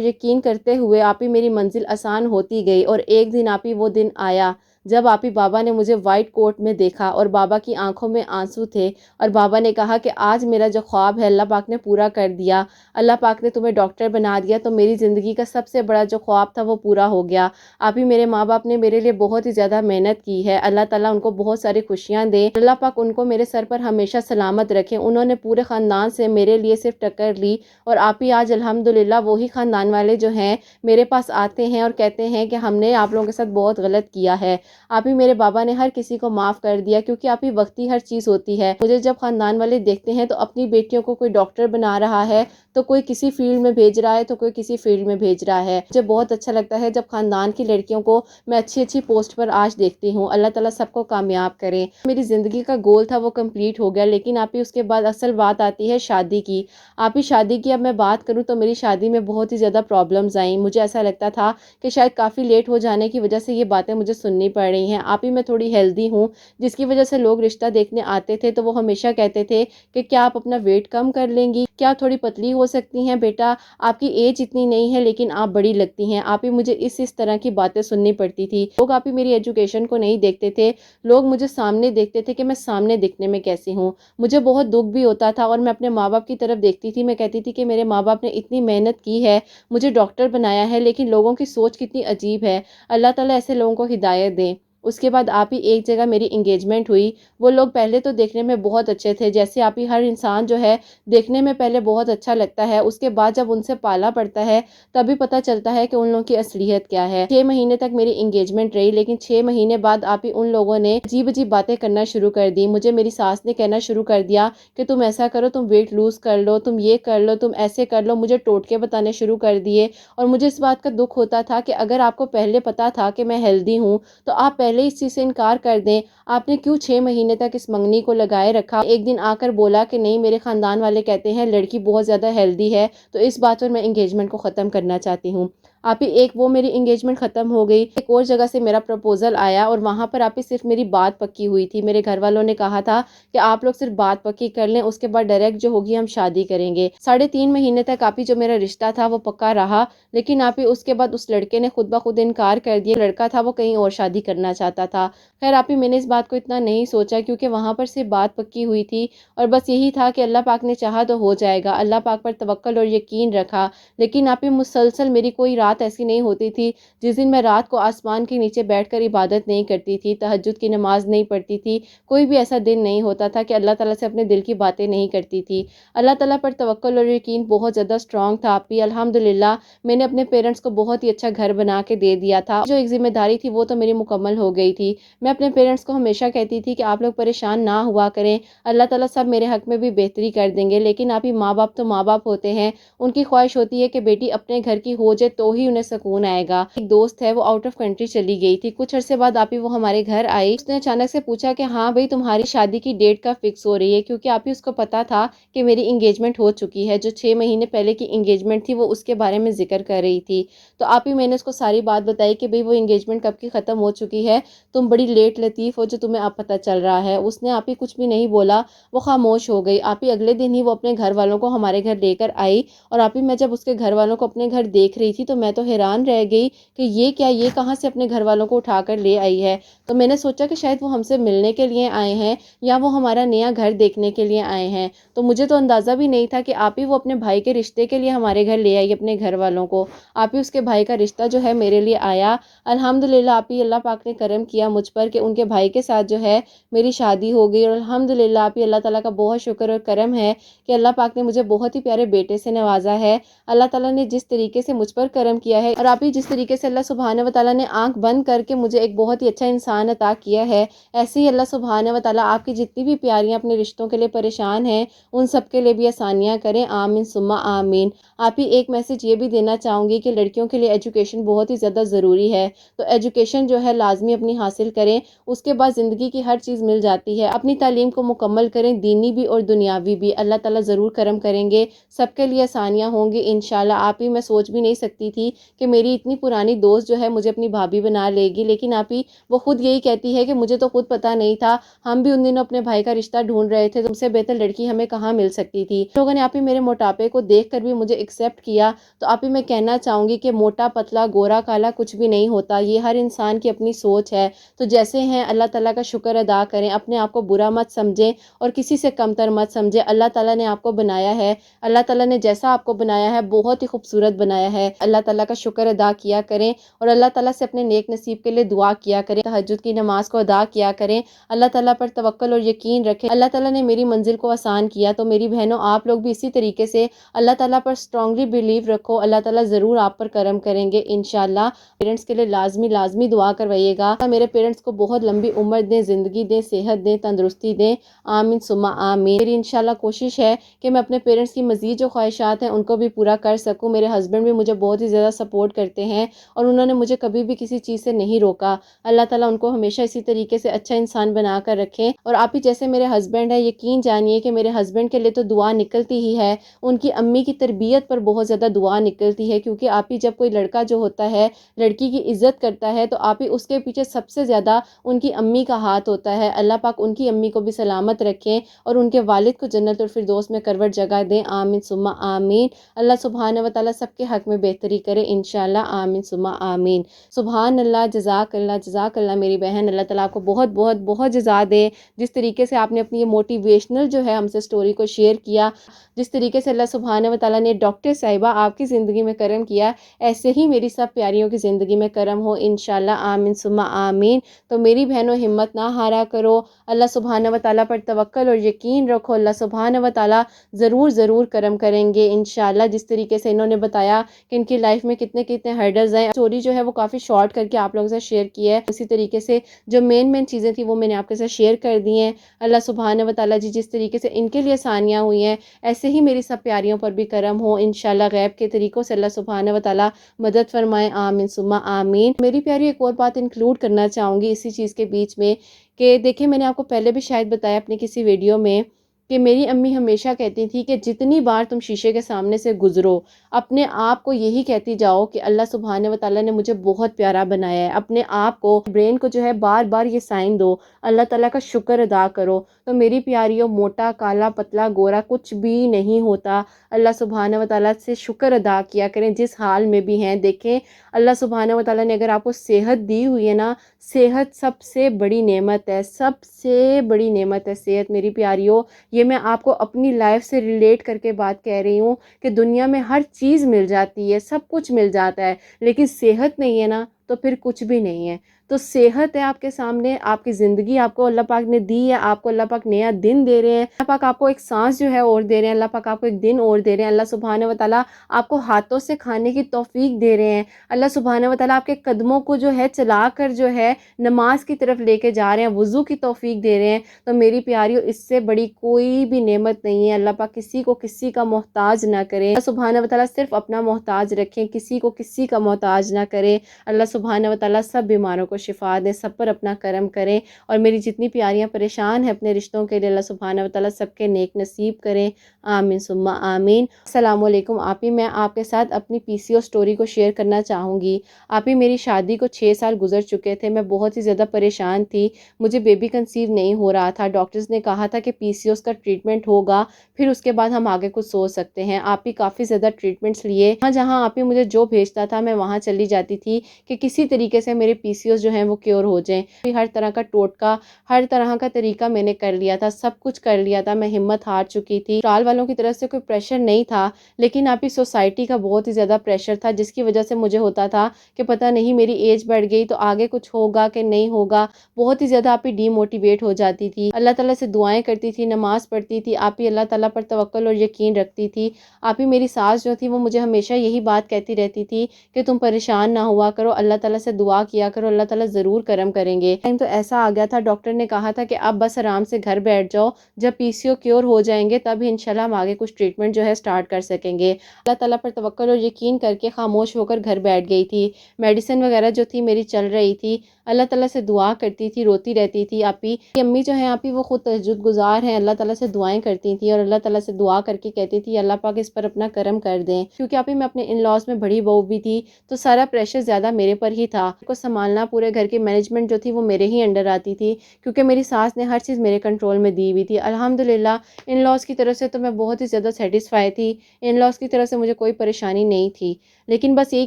یقین کرتے ہوئے آپ ہی میری منزل آسان ہوتی گئی، اور ایک دن آپ ہی وہ دن آیا جب آپ ہی بابا نے مجھے وائٹ کوٹ میں دیکھا، اور بابا کی آنکھوں میں آنسو تھے، اور بابا نے کہا کہ آج میرا جو خواب ہے اللہ پاک نے پورا کر دیا، اللہ پاک نے تمہیں ڈاکٹر بنا دیا، تو میری زندگی کا سب سے بڑا جو خواب تھا وہ پورا ہو گیا۔ آپ ہی میرے ماں باپ نے میرے لیے بہت ہی زیادہ محنت کی ہے، اللہ تعالیٰ ان کو بہت ساری خوشیاں دے، اللہ پاک ان کو میرے سر پر ہمیشہ سلامت رکھے۔ انہوں نے پورے خاندان سے میرے لیے صرف ٹکر لی، اور آپ ہی آج الحمدللہ وہی خاندان والے جو ہیں میرے پاس آتے ہیں اور کہتے ہیں کہ ہم نے آپ لوگوں کے ساتھ بہت غلط کیا ہے۔ آپ ہی میرے بابا نے ہر کسی کو معاف کر دیا، کیونکہ آپ ہی وقتی ہر چیز ہوتی ہے۔ مجھے جب خاندان والے دیکھتے ہیں تو اپنی بیٹیوں کو کوئی ڈاکٹر بنا رہا ہے، تو کوئی کسی فیلڈ میں بھیج رہا ہے، تو کوئی کسی فیلڈ میں بھیج رہا ہے۔ مجھے بہت اچھا لگتا ہے جب خاندان کی لڑکیوں کو میں اچھی اچھی پوسٹ پر آج دیکھتی ہوں۔ اللہ تعالیٰ سب کو کامیاب کرے۔ میری زندگی کا گول تھا وہ کمپلیٹ ہو گیا، لیکن آپ ہی اس کے بعد اصل بات آتی ہے شادی کی۔ آپ ہی شادی کی اب میں بات کروں تو میری شادی میں بہت ہی زیادہ پرابلمز آئیں۔ مجھے ایسا لگتا تھا کہ شاید کافی لیٹ ہو جانے کی وجہ سے یہ باتیں مجھے سننی پڑ رہی ہیں۔ آپ ہی میں تھوڑی ہیلدی ہوں، جس کی وجہ سے لوگ رشتہ دیکھنے آتے تھے تو وہ ہمیشہ کہتے تھے کہ کیا آپ اپنا ویٹ کم کر لیں گی، کیا تھوڑی پتلی ہو سکتی ہیں بیٹا، آپ کی ایج اتنی نہیں ہے لیکن آپ بڑی لگتی ہیں۔ آپ ہی مجھے اس طرح کی باتیں سننی پڑتی تھی۔ لوگ آپ ہی میری ایجوکیشن کو نہیں دیکھتے تھے، لوگ مجھے سامنے دیکھتے تھے کہ میں سامنے دکھنے میں کیسی ہوں۔ مجھے بہت دکھ بھی ہوتا تھا، اور میں اپنے ماں باپ کی طرف دیکھتی تھی، میں کہتی تھی کہ میرے ماں باپ نے اتنی محنت کی ہے، مجھے ڈاکٹر بنایا ہے، لیکن لوگوں کی سوچ کتنی عجیب ہے۔ اللہ تعالیٰ ایسے لوگوں کو ہدایت دے۔ اس کے بعد آپ ہی ایک جگہ میری انگیجمنٹ ہوئی۔ وہ لوگ پہلے تو دیکھنے میں بہت اچھے تھے، جیسے آپ ہی ہر انسان جو ہے دیکھنے میں پہلے بہت اچھا لگتا ہے، اس کے بعد جب ان سے پالا پڑتا ہے تبھی پتہ چلتا ہے کہ ان لوگوں کی اصلیت کیا ہے۔ 6 مہینے تک میری انگیجمنٹ رہی، لیکن 6 مہینے بعد آپ ہی ان لوگوں نے عجیب عجیب باتیں کرنا شروع کر دی۔ مجھے میری ساس نے کہنا شروع کر دیا کہ تم ایسا کرو، تم ویٹ لوز کر لو، تم یہ کر لو، تم ایسے کر لو، مجھے ٹوٹکے بتانے شروع کر دیے۔ اور مجھے اس بات کا دکھ ہوتا تھا کہ اگر آپ کو پہلے پتا تھا کہ میں ہیلدی ہوں تو آپ پہلے پہلے اس چیز سے انکار کر دیں، آپ نے کیوں 6 مہینے تک اس منگنی کو لگائے رکھا؟ ایک دن آ کر بولا کہ نہیں، میرے خاندان والے کہتے ہیں لڑکی بہت زیادہ ہیلدی ہے، تو اس بات پر میں انگیجمنٹ کو ختم کرنا چاہتی ہوں۔ آپ ہی ایک وہ میری انگیجمنٹ ختم ہو گئی، ایک اور جگہ سے میرا پروپوزل آیا اور وہاں پر آپ ہی صرف میری بات پکی ہوئی تھی۔ میرے گھر والوں نے کہا تھا کہ آپ لوگ صرف بات پکی کر لیں، اس کے بعد ڈائریکٹ جو ہوگی ہم شادی کریں گے۔ 3.5 مہینے تک آپ ہی جو میرا رشتہ تھا وہ پکا رہا، لیکن آپ ہی اس کے بعد اس لڑکے نے خود بخود انکار کر دیا۔ لڑکا تھا وہ کہیں اور شادی کرنا چاہتا تھا۔ خیر آپ ہی میں نے اس بات کو اتنا نہیں سوچا، کیونکہ وہاں پر صرف بات پکی ہوئی تھی اور بس یہی تھا کہ اللہ پاک نے چاہا تو ہو جائے گا۔ اللہ پاک پر توکل اور یقین رکھا، لیکن آپ ہی مسلسل میری کوئی رات ایسی نہیں ہوتی تھی جس دن میں رات کو آسمان کے نیچے بیٹھ کر عبادت نہیں کرتی تھی، تہجد کی نماز نہیں پڑھتی تھی۔ کوئی بھی ایسا دن نہیں ہوتا تھا کہ اللہ تعالیٰ سے اپنے دل کی باتیں نہیں کرتی تھی۔ اللہ تعالیٰ پر توکل اور یقین بہت زیادہ اسٹرانگ تھا۔ آپ ہی الحمدللہ میں نے اپنے پیرنٹس کو بہت ہی اچھا گھر بنا کے دے دیا تھا۔ جو ایک ذمہ داری تھی وہ تو میری مکمل ہو گئی تھی۔ میں اپنے پیرنٹس کو ہمیشہ کہتی تھی کہ آپ لوگ پریشان نہ ہوا کریں، اللہ تعالیٰ سب میرے حق میں بھی بہتری کر دیں گے۔ لیکن آپ ہی ماں باپ تو ماں باپ ہوتے ہیں، ان کی خواہش ہوتی ہے کہ بیٹی اپنے گھر کی ہو جائے تو ہی انہیں سکون آئے گا۔ ایک دوست ہے وہ آؤٹ آف کنٹری چلی گئی تھی، کچھ عرصے بعد آپ ہی وہ ہمارے گھر آئی۔ اس نے اچانک سے پوچھا کہ ہاں بھائی تمہاری شادی کی ڈیٹ کا فکس ہو رہی ہے، کیونکہ آپ ہی اس کو پتا تھا کہ میری انگیجمنٹ ہو چکی ہے۔ جو 6 مہینے پہلے کی انگیجمنٹ تھی وہ اس کے بارے میں ذکر کر رہی تھی۔ تو آپ ہی میں نے اس کو ساری بات بتائی کہ بھئی وہ انگیجمنٹ کب کی ختم ہو چکی ہے، تم بڑی لیٹ لطیف ہو جو تمہیں اب پتہ چل رہا ہے۔ اس نے آپ ہی کچھ بھی نہیں بولا، وہ خاموش ہو گئی۔ آپ ہی اگلے دن ہی وہ اپنے گھر والوں کو ہمارے گھر لے کر آئی، اور آپ ہی میں جب اس کے گھر والوں کو اپنے گھر دیکھ رہی تھی تو میں تو حیران رہ گئی کہ یہ کیا، یہ کہاں سے اپنے گھر والوں کو اٹھا کر لے آئی ہے۔ تو میں نے سوچا کہ شاید وہ ہم سے ملنے کے لیے آئے ہیں یا وہ ہمارا نیا گھر دیکھنے کے لیے آئے ہیں۔ تو مجھے تو اندازہ بھی نہیں تھا کہ آپ ہی وہ اپنے بھائی کے رشتے کے لیے ہمارے گھر لے آئی اپنے گھر والوں کو۔ آپ ہی اس کے بھائی کا رشتہ جو ہے میرے لیے آیا۔ الحمدللہ آپ ہی اللہ پاک نے کرم کیا مجھ پر کہ ان کے بھائی کے ساتھ جو ہے میری شادی ہو گئی، اور الحمدللہ آپ ہی اللہ تعالیٰ کا بہت شکر اور کرم ہے کہ اللہ پاک نے مجھے بہت ہی پیارے بیٹے سے نوازا ہے۔ اللہ تعالیٰ نے جس طریقے سے مجھ پر کرم کیا ہے، اور آپ ہی جس طریقے سے اللہ سبحانہ و تعالیٰ نے آنکھ بند کر کے مجھے ایک بہت ہی اچھا انسان عطا کیا ہے، ایسے ہی اللہ سبحانہ و تعالیٰ آپ کی جتنی بھی پیاریاں اپنے رشتوں کے لیے پریشان ہیں ان سب کے لیے بھی آسانیاں کریں، آمین ثم آمین۔ آپ ہی ایک میسج یہ بھی دینا چاہوں گی کہ لڑکیوں کے لیے ایجوکیشن بہت ہی زیادہ ضروری ہے، تو ایجوکیشن جو ہے لازمی اپنی حاصل کریں، اس کے بعد زندگی کی ہر چیز مل جاتی ہے۔ اپنی تعلیم کو مکمل کریں، دینی بھی اور دنیاوی بھی، اللہ تعالیٰ ضرور کرم کریں گے، سب کے لیے آسانیاں ہوں گی انشاءاللہ۔ آپ ہی میں سوچ بھی نہیں سکتی تھی کہ میری اتنی پرانی دوست جو ہے مجھے اپنی بھابھی بنا لے گی، لیکن آپ ہی وہ خود یہی کہتی ہے کہ مجھے تو خود پتہ نہیں تھا، ہم بھی ان دنوں اپنے بھائی کا رشتہ ڈھونڈ رہے تھے، تم سے بہتر لڑکی ہمیں کہاں مل سکتی تھی۔ لوگوں نے آپ ہی میرے موٹاپے کو دیکھ کر بھی مجھے ایکسیپٹ کیا، تو آپ ہی میں کہنا چاہوں گی کہ موٹا پتلا گورا کالا کچھ بھی نہیں ہوتا، یہ ہر انسان کی اپنی سوچ ہے۔ تو جیسے ہیں اللہ تعالیٰ کا شکر ادا کریں، اپنے آپ کو برا مت سمجھیں اور کسی سے کمتر مت سمجھیں۔ اللہ تعالیٰ نے آپ کو بنایا ہے، اللہ تعالیٰ نے جیسا آپ کو بنایا ہے بہت ہی خوبصورت بنایا ہے۔ اللہ تعالیٰ کا شکر ادا کیا کریں اور اللہ تعالیٰ سے اپنے نیک نصیب کے لیے دعا کیا کریں، تہجد کی نماز کو ادا کیا کریں، اللہ تعالیٰ پر توکل اور یقین رکھیں۔ اللہ تعالیٰ نے میری منزل کو آسان کیا، تو میری بہنوں آپ لوگ بھی اسی طریقے سے اللہ تعالیٰ پر اسٹرانگلی بلیو رکھو، اللہ تعالیٰ ضرور آپ پر کرم کریں گے انشاءاللہ۔ پیرنٹس کے لیے لازمی دعا کروائیے گا، میرے پیرنٹس کو بہت لمبی عمر دیں، زندگی دیں، صحت دیں، تندرستی دیں، آمین ثم آمین۔ میری انشاءاللہ کوشش ہے کہ میں اپنے پیرنٹس کی مزید جو خواہشات ہیں ان کو بھی پورا کر سکوں۔ میرے ہسبینڈ بھی مجھے بہت ہی زیادہ سپورٹ کرتے ہیں اور انہوں نے مجھے کبھی بھی کسی چیز سے نہیں روکا۔ اللہ تعالیٰ ان کو ہمیشہ اسی طریقے سے اچھا انسان بنا کر رکھیں۔ اور آپ ہی جیسے میرے ہسبینڈ ہیں، یقین جانیے کہ میرے ہسبینڈ کے لیے تو دعا نکلتی ہی ہے، ان کی امی کی تربیت پر بہت زیادہ دعا نکلتی ہے، کیونکہ آپ ہی جب کوئی لڑکا جو ہوتا ہے لڑکی کی عزت کرتا ہے تو آپ ہی اس کے پیچھے سب سے زیادہ ان کی امی کا ہاتھ ہوتا ہے۔ اللہ پاک ان کی امی کو بھی سلامت رکھیں اور ان کے والد کو جنت الفردوس میں کروٹ جگہ دیں، آمین ثم آمین۔ اللہ سبحانہ و تعالیٰ سب کے حق میں بہتری کرے انشاءاللہ، آمین ثم آمین۔ سبحان اللہ، جزاک اللہ میری بہن، اللہ تعالیٰ آپ کو بہت بہت بہت جزا دے، جس طریقے سے آپ نے اپنی یہ موٹیویشنل جو ہے ہم سے سٹوری کو شیئر کیا، جس طریقے سے اللہ سبحانہ و تعالیٰ نے ڈاکٹر صاحبہ آپ کی زندگی میں کرم کیا، ایسے ہی میری سب پیاریوں کی زندگی میں کرم ہو انشاءاللہ، آمین ثم آمین۔ تو میری بہنوں ہمت نہ ہارا کرو، اللہ سبحانہ و تعالیٰ پر توکل اور یقین رکھو، اللہ سبحانہ و تعالیٰ ضرور کرم کریں گے انشاءاللہ۔ جس طریقے سے انہوں نے بتایا کہ ان کی لائف میں کتنے کتنے ہرڈلز ہیں. اسٹوری جو ہے وہ کافی شارٹ کر کے آپ لوگوں سے شیئر کی ہے. اسی طریقے سے جو مین چیزیں تھیں وہ میں نے آپ کے ساتھ شیئر کر دی ہیں. اللہ سبحانہ و تعالیٰ جی جس طریقے سے ان کے لیے آسانیاں ہوئی ہیں ایسے ہی میری سب پیاریوں پر بھی کرم ہو انشاءاللہ. غیب کے طریقوں سے اللہ سبحانہ و تعالیٰ مدد فرمائے. آمین ثم آمین. میری پیاری ایک اور بات انکلوڈ کرنا چاہوں گی اسی چیز کے بیچ میں کہ دیکھیں میں نے آپ کو پہلے بھی شاید بتایا اپنے کسی ویڈیو میں کہ میری امی ہمیشہ کہتی تھی کہ جتنی بار تم شیشے کے سامنے سے گزرو اپنے آپ کو یہی کہتی جاؤ کہ اللہ سبحانہ و تعالیٰ نے مجھے بہت پیارا بنایا ہے. اپنے آپ کو برین کو جو ہے بار بار یہ سائن دو, اللہ تعالیٰ کا شکر ادا کرو. تو میری پیاریوں موٹا کالا پتلا گورا کچھ بھی نہیں ہوتا. اللہ سبحانہ و تعالیٰ سے شکر ادا کیا کریں جس حال میں بھی ہیں. دیکھیں اللہ سبحانہ و تعالیٰ نے اگر آپ کو صحت دی ہوئی ہے نا, صحت سب سے بڑی نعمت ہے, سب سے بڑی نعمت ہے صحت میری پیاریوں. یہ میں آپ کو اپنی لائف سے ریلیٹ کر کے بات کہہ رہی ہوں کہ دنیا میں ہر چیز مل جاتی ہے, سب کچھ مل جاتا ہے, لیکن صحت نہیں ہے نا تو پھر کچھ بھی نہیں ہے. تو صحت ہے آپ کے سامنے, آپ کی زندگی آپ کو اللہ پاک نے دی ہے, آپ کو اللہ پاک نیا دن دے رہے ہیں, اللہ پاک آپ کو ایک سانس جو ہے اور دے رہے ہیں, اللہ پاک آپ کو ایک دن اور دے رہے ہیں. اللہ سبحانہ و تعالیٰ آپ کو ہاتھوں سے کھانے کی توفیق دے رہے ہیں. اللہ سبحانہ و تعالیٰ آپ کے قدموں کو جو ہے چلا کر جو ہے نماز کی طرف لے کے جا رہے ہیں, وضو کی توفیق دے رہے ہیں. تو میری پیاریوں اس سے بڑی کوئی بھی نعمت نہیں ہے. اللہ پاک کسی کو کسی کا محتاج نہ کرے. اللہ سبحانہ و تعالیٰ صرف اپنا محتاج رکھیں, کسی کو کسی کا محتاج نہ کرے. اللہ سبحانہ و تعالیٰ سب بیماروں کو شفا دے, سب پر اپنا کرم کریں. اور میری جتنی پیاریاں پریشان ہیں اپنے رشتوں کے لیے اللہ سبحانہ و تعالیٰ سب کے نیک نصیب کریں. آمین ثم آمین. السلام علیکم آپی, میں آپ کے ساتھ اپنی PCO سٹوری کو شیئر کرنا چاہوں گی. آپی میری شادی کو 6 سال گزر چکے تھے. میں بہت ہی زیادہ پریشان تھی, مجھے بیبی کنسیو نہیں ہو رہا تھا. ڈاکٹرز نے کہا تھا کہ PCOS کا ٹریٹمنٹ ہوگا, پھر اس کے بعد ہم آگے کچھ سوچ سکتے ہیں. آپی کافی زیادہ ٹریٹمنٹس لیے, جہاں آپی مجھے جو بھیجتا تھا میں وہاں چلی جاتی تھی کہ کسی طریقے سے میرے PCOS جو ہیں وہ کیور ہو جائیں. ہر طرح کا ٹوٹکا, ہر طرح کا طریقہ میں نے کر لیا تھا, سب کچھ کر لیا تھا. میں ہمت ہار چکی تھی. سسرال والوں کی طرف سے کوئی پریشر نہیں تھا, لیکن آپی سوسائٹی کا بہت ہی زیادہ پریشر تھا, جس کی وجہ سے مجھے ہوتا تھا کہ پتہ نہیں میری ایج بڑھ گئی تو آگے کچھ ہوگا کہ نہیں ہوگا. بہت ہی زیادہ آپی ڈی موٹیویٹ ہو جاتی تھی. اللہ تعالیٰ سے دعائیں کرتی تھی, نماز پڑھتی تھی. آپی اللہ تعالیٰ پر توکل اور یقین رکھتی تھی. آپی میری ساس جو تھی وہ مجھے ہمیشہ یہی بات کہتی رہتی تھی کہ تم پریشان نہ ہوا کرو, اللہ تعالیٰ سے دعا کیا کرو, اللہ تعالیٰ ضرور کرم کریں گے. تو ایسا آ گیا تھا, ڈاکٹر نے کہا تھا کہ اب بس آرام سے گھر بیٹھ جاؤ, جب PCO کیور ہو جائیں گے تب انشاءاللہ ہم آگے کچھ ٹریٹمنٹ جو ہے سٹارٹ کر سکیں گے. اللہ تعالیٰ پر توکل اور یقین کر کے خاموش ہو کر گھر بیٹھ گئی تھی. میڈیسن وغیرہ جو تھی میری چل رہی تھی. اللہ تعالیٰ سے دعا کرتی تھی, روتی رہتی تھی. آپی امی جو ہیں آپی وہ خود تہجد گزار ہیں, اللہ تعالیٰ سے دعائیں کرتی تھیں اور اللہ تعالیٰ سے دعا کر کے کہتی تھی اللہ پاک اس پر اپنا کرم کر دیں. کیونکہ آپی میں اپنے ان لاز میں بڑی بہو بھی تھی تو سارا پریشر زیادہ میرے پر ہی تھا. کو سنبھالنا, پورے گھر کی مینجمنٹ جو تھی وہ میرے ہی انڈر آتی تھی, کیونکہ میری ساس نے ہر چیز میرے کنٹرول میں دی ہوئی تھی. الحمدللہ ان لاز کی طرف سے تو میں بہت ہی زیادہ سیٹسفائی تھی. ان لاز کی طرف سے مجھے کوئی پریشانی نہیں تھی, لیکن بس یہی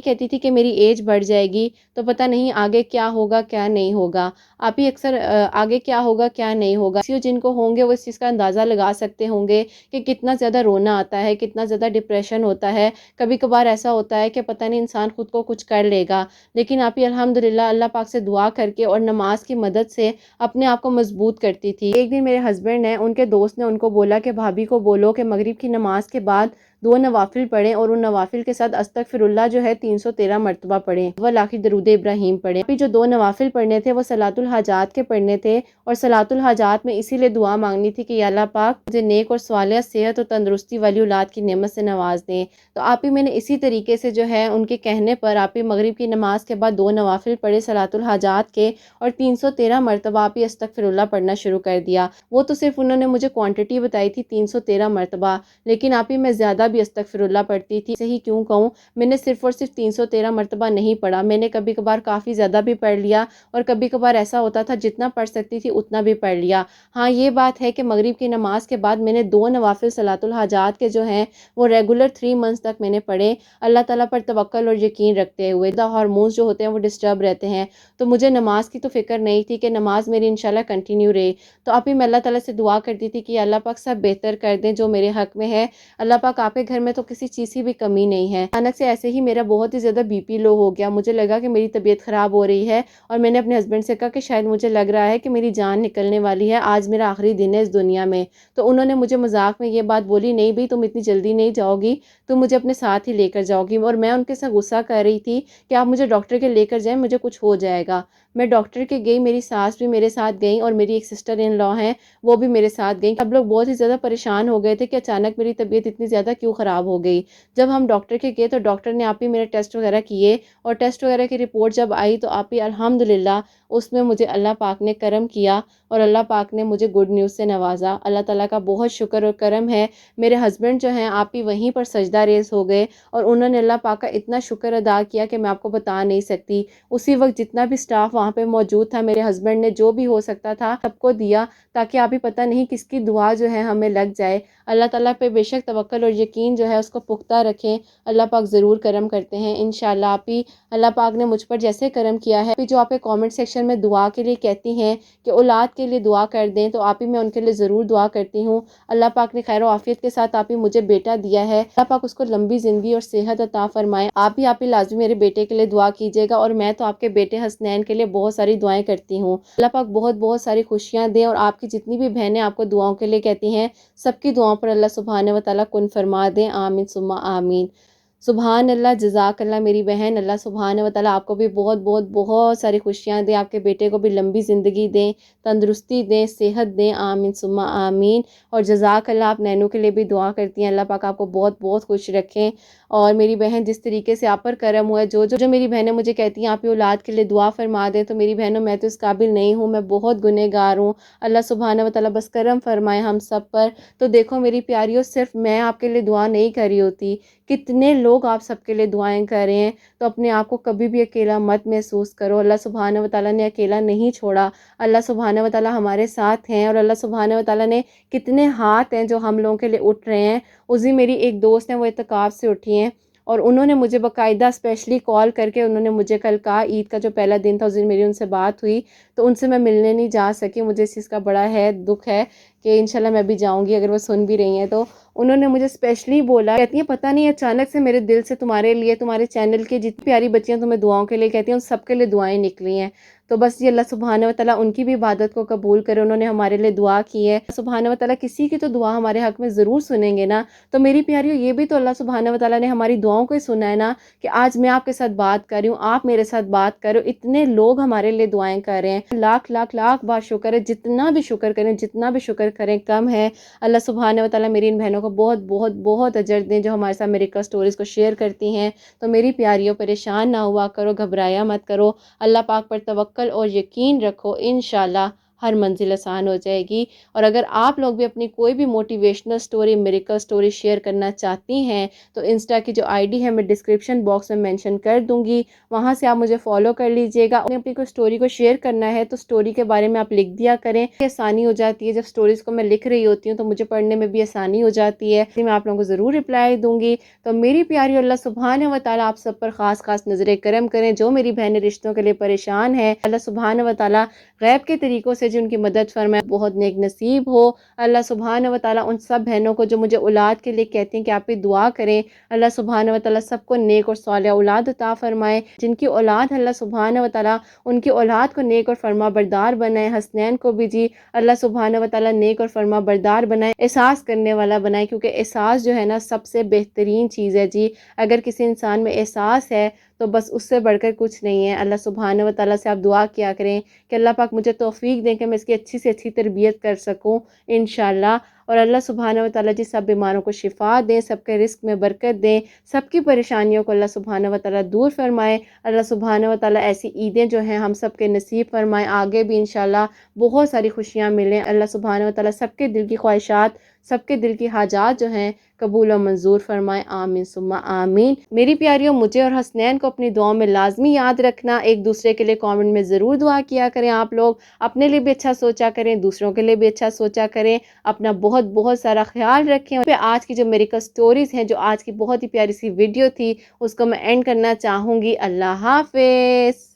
کہتی تھی کہ میری ایج بڑھ جائے گی تو پتہ نہیں آگے کیا ہوگا کیا نہیں ہوگا. آپ ہی اکثر آگے کیا ہوگا کیا نہیں ہوگا, جن کو ہوں گے وہ اس چیز کا اندازہ لگا سکتے ہوں گے کہ کتنا زیادہ رونا آتا ہے, کتنا زیادہ ڈپریشن ہوتا ہے. کبھی کبھار ایسا ہوتا ہے کہ پتہ نہیں انسان خود کو کچھ کر لے گا, لیکن آپ ہی الحمدللہ اللہ پاک سے دعا کر کے اور نماز کی مدد سے اپنے آپ کو مضبوط کرتی تھی. ایک دن میرے ہسبینڈ نے, ان کے دوست نے ان کو بولا کہ بھابھی کو بولو کہ مغرب کی نماز کے بعد 2 نوافل پڑھیں اور ان نوافل کے ساتھ استغفر اللہ جو ہے 313 مرتبہ پڑھیں, والآخر درود ابراہیم پڑھیں. ابھی جو 2 نوافل پڑھنے تھے وہ صلاۃ الحاجات کے پڑھنے تھے, اور صلاۃ الحاجات میں اسی لیے دعا مانگنی تھی کہ یا اللہ پاک مجھے نیک اور صالح صحت اور تندرستی والی اولاد کی نعمت سے نواز دیں. تو آپ ہی میں نے اسی طریقے سے جو ہے ان کے کہنے پر آپ ہی مغرب کی نماز کے بعد 2 نوافل پڑھے صلاۃ الحاجات کے, اور 313 مرتبہ آپ ہی استغفر اللہ پڑھنا شروع کر دیا. وہ تو صرف انہوں نے مجھے کوانٹٹی بتائی تھی 313 مرتبہ, لیکن آپ ہی میں زیادہ بھی استغفر اللہ پڑھتی تھی. صحیح کیوں کہوں, میں نے صرف اور صرف 313 مرتبہ نہیں پڑھا, میں نے کبھی کبھار کافی زیادہ بھی پڑھ لیا, اور کبھی کبھار ایسا ہوتا تھا جتنا پڑھ سکتی تھی اتنا بھی پڑھ لیا. ہاں یہ بات ہے کہ مغرب کی نماز کے بعد میں نے 2 نوافل صلاۃ الحاجات کے جو ہیں وہ ریگولر 3 منتھس تک میں نے پڑھے, اللہ تعالیٰ پر توکل اور یقین رکھتے ہوئے. ہارمونز جو ہوتے ہیں وہ ڈسٹرب رہتے ہیں, تو مجھے نماز کی تو فکر نہیں تھی کہ نماز میری انشاءاللہ کنٹینیو رہے. تو اب ہی میں اللہ تعالیٰ سے دعا کرتی تھی کہ اللہ پاک سب بہتر کر دیں جو میرے حق میں ہے. اللہ پاک آپ کے گھر میں تو کسی چیز کی بھی کمی نہیں ہے۔ اچانک سے ایسے ہی میرا بہت ہی زیادہ بی پی لو ہو گیا، مجھے لگا کہ میری طبیعت خراب ہو رہی ہے، اور میں نے اپنے ہسبینڈ سے کہا کہ شاید مجھے لگ رہا ہے کہ میری جان نکلنے والی ہے، آج میرا آخری دن ہے اس دنیا میں۔ تو انہوں نے مجھے مذاق میں یہ بات بولی، نہیں بھائی تم اتنی جلدی نہیں جاؤ گی، تم مجھے اپنے ساتھ ہی لے کر جاؤ گی۔ اور میں ان کے ساتھ غصہ کر رہی تھی کہ آپ مجھے ڈاکٹر کے لے کر جائیں، مجھے کچھ ہو جائے گا۔ میں ڈاکٹر کے گئی، میری ساس بھی میرے ساتھ گئیں، اور میری ایک سسٹر ان لا ہیں وہ بھی میرے ساتھ گئیں۔ سب لوگ بہت ہی زیادہ پریشان ہو گئے تھے کہ اچانک میری طبیعت اتنی زیادہ کیوں خراب ہو گئی۔ جب ہم ڈاکٹر کے گئے تو ڈاکٹر نے آپ ہی میرے ٹیسٹ وغیرہ کیے، اور ٹیسٹ وغیرہ کی رپورٹ جب آئی تو آپ ہی الحمدللہ اس میں مجھے اللہ پاک نے کرم کیا، اور اللہ پاک نے مجھے گڈ نیوز سے نوازا۔ اللہ تعالیٰ کا بہت شکر اور کرم ہے۔ میرے ہسبینڈ جو ہیں آپ ہی وہیں پر سجدہ ریز ہو گئے، اور انہوں نے اللہ پاک کا اتنا شکر ادا کیا کہ میں آپ کو بتا نہیں سکتی۔ اسی وقت جتنا بھی سٹاف وہاں پہ موجود تھا، میرے ہسبینڈ نے جو بھی ہو سکتا تھا سب کو دیا، تاکہ آپ ہی پتہ نہیں کس کی دعا جو ہے ہمیں لگ جائے۔ اللہ تعالیٰ پہ بے شک توکل اور یقین جو ہے اس کو پختہ رکھیں، اللہ پاک ضرور کرم کرتے ہیں انشاءاللہ۔ آپ ہی اللہ پاک نے مجھ پر جیسے کرم کیا ہے، جو آپ کامنٹ سیکشن میں دعا کے لیے کہتی ہیں کہ اولاد کے لیے دعا کر دیں، تو آپ ہی میں ان کے لیے ضرور دعا کرتی ہوں۔ اللہ پاک نے خیر و عافیت کے ساتھ آپ ہی مجھے بیٹا دیا ہے، اللہ پاک اس کو لمبی زندگی اور صحت عطا فرمائے۔ آپ ہی لازمی میرے بیٹے کے لیے دعا کیجیے گا، اور میں تو آپ کے بیٹے حسنین کے لیے بہت ساری دعائیں کرتی ہوں۔ اللہ پاک بہت بہت ساری خوشیاں دیں، اور آپ کی جتنی بھی بہنیں آپ کو دعاؤں کے لیے کہتی ہیں، سب کی دعاؤں پر اللہ سبحانہ و تعالیٰ کن فرما دیں، آمین ثم آمین۔ سبحان اللہ، جزاک اللہ میری بہن، اللہ سبحانہ و تعالیٰ آپ کو بھی بہت بہت بہت ساری خوشیاں دیں، آپ کے بیٹے کو بھی لمبی زندگی دیں، تندرستی دیں، صحت دیں، آمین ثم آمین۔ اور جزاک اللہ، آپ نینو کے لیے بھی دعا کرتی ہیں، اللہ پاک آپ کو بہت بہت خوش رکھیں۔ اور میری بہن جس طریقے سے آپ پر کرم ہوا ہے، جو میری بہنیں مجھے کہتی ہیں آپ یہ اولاد کے لیے دعا فرما دیں، تو میری بہنوں میں تو اس قابل نہیں ہوں، میں بہت گنہگار ہوں۔ اللہ سبحانہ و تعالیٰ بس کرم فرمائے ہم سب پر۔ تو دیکھو میری پیاریوں، صرف میں آپ کے لیے دعا نہیں کر رہی ہوتی، کتنے لوگ آپ سب کے لیے دعائیں کر رہے ہیں۔ تو اپنے آپ کو کبھی بھی اکیلا مت محسوس کرو، اللہ سبحانہ و تعالیٰ نے اکیلا نہیں چھوڑا، اللہ سبحانہ و تعالیٰ ہمارے ساتھ ہیں، اور اللہ سبحانہ و تعالیٰ نے کتنے ہاتھ ہیں جو ہم لوگوں کے لیے اٹھ رہے ہیں۔ اسی میری ایک دوست ہیں، وہ اعتکاف سے اٹھی ہیں، اور انہوں نے مجھے باقاعدہ اسپیشلی کال کر کے انہوں نے مجھے کل کہا، عید کا جو پہلا دن تھا اس دن میری ان سے بات ہوئی، تو ان سے میں ملنے نہیں جا سکی، مجھے اس چیز کا بڑا دکھ ہے کہ انشاءاللہ میں بھی جاؤں گی، اگر وہ سن بھی رہی ہیں تو۔ انہوں نے مجھے اسپیشلی بولا، کہتی ہیں پتہ نہیں اچانک سے میرے دل سے تمہارے لیے، تمہارے چینل کی جتنی پیاری بچیاں تمہیں دعاؤں کے لیے کہتی ہیں، ان سب کے لیے دعائیں نکلی ہیں۔ تو بس یہ اللہ سبحانہ و تعالیٰ ان کی بھی عبادت کو قبول کرے، انہوں نے ہمارے لیے دعا کی ہے۔ سبحانہ و تعالیٰ کسی کی تو دعا ہمارے حق میں ضرور سنیں گے نا۔ تو میری پیاریوں، یہ بھی تو اللہ سبحانہ و تعالیٰ نے ہماری دعاؤں کو ہی سنا ہے نا، کہ آج میں آپ کے ساتھ بات کر رہی ہوں، آپ میرے ساتھ بات کر رہے ہو، اتنے لوگ ہمارے لیے دعائیں کر رہے ہیں۔ لاکھ لاکھ لاکھ بار شکر ہے، جتنا بھی شکر کریں، جتنا بھی شکر کریں کم ہے۔ اللہ سبحانہ و تعالیٰ میری ان بہنوں کو بہت بہت بہت اجر دیں جو ہمارے ساتھ میریکل سٹوریز کو شیئر کرتی ہیں۔ تو میری پیاریوں، پریشان نہ ہوا کرو، گھبرایا مت کرو، اللہ پاک پر توکل اور یقین رکھو، انشاءاللہ ہر منزل آسان ہو جائے گی۔ اور اگر آپ لوگ بھی اپنی کوئی بھی motivational story, miracle story share کرنا چاہتی ہیں تو انسٹا کی جو آئی ڈی ہے میں ڈسکرپشن باکس میں مینشن کر دوں گی، وہاں سے آپ مجھے فالو کر لیجئے گا۔ اپنی کوئی سٹوری کو شیئر کرنا ہے تو سٹوری کے بارے میں آپ لکھ دیا کریں، آسانی ہو جاتی ہے، جب سٹوریز کو میں لکھ رہی ہوتی ہوں تو مجھے پڑھنے میں بھی آسانی ہو جاتی ہے، میں آپ لوگوں کو ضرور رپلائی دوں گی۔ تو میری پیاری، اللہ سبحانہ و تعالیٰ آپ سب پر خاص خاص نظر کرم کریں، جو میری بہنیں رشتوں کے لیے پریشان ہیں، اللہ سبحانہ و تعالیٰ غیب کے طریقوں سے جن کی مدد فرمائے، بہت نیک نصیب ہو۔ اللہ سبحانہ و تعالیٰ ان سب بہنوں کو جو مجھے اولاد کے لیے کہتی ہیں کہ آپ بھی دعا کریں، اللہ سبحانہ و تعالیٰ سب کو نیک اور صالح اولاد عطا فرمائے، جن کی اولاد اللہ سبحانہ و تعالیٰ ان کی اولاد کو نیک اور فرما بردار بنائے۔ حسنین کو بھی جی اللہ سبحانہ و تعالیٰ نیک اور فرما بردار بنائے، احساس کرنے والا بنائے، کیونکہ احساس جو ہے نا سب سے بہترین چیز ہے جی۔ اگر کسی انسان میں احساس ہے تو بس اس سے بڑھ کر کچھ نہیں ہے۔ اللہ سبحانہ و تعالیٰ سے آپ دعا کیا کریں کہ اللہ پاک مجھے توفیق دیں کہ میں اس کی اچھی سے اچھی تربیت کر سکوں انشاءاللہ۔ اور اللہ سبحانہ و تعالیٰ جی سب بیماروں کو شفا دیں، سب کے رزق میں برکت دیں، سب کی پریشانیوں کو اللہ سبحانہ و تعالیٰ دور فرمائے۔ اللہ سبحانہ و تعالیٰ ایسی عیدیں جو ہیں ہم سب کے نصیب فرمائے، آگے بھی انشاءاللہ بہت ساری خوشیاں ملیں۔ اللہ سبحانہ و تعالیٰ سب کے دل کی خواہشات، سب کے دل کی حاجات جو ہیں قبول و منظور فرمائے، آمین ثم آمین۔ میری پیاریوں، مجھے اور حسنین کو اپنی دعاؤں میں لازمی یاد رکھنا، ایک دوسرے کے لیے کامنٹ میں ضرور دعا کیا کریں، آپ لوگ اپنے لیے بھی اچھا سوچا کریں، دوسروں کے لیے بھی اچھا سوچا کریں، اپنا بہت بہت سارا خیال رکھیں۔ اور آج کی جو میریکل سٹوریز ہیں، جو آج کی بہت ہی پیاری سی ویڈیو تھی، اس کو میں اینڈ کرنا چاہوں گی۔ اللہ حافظ۔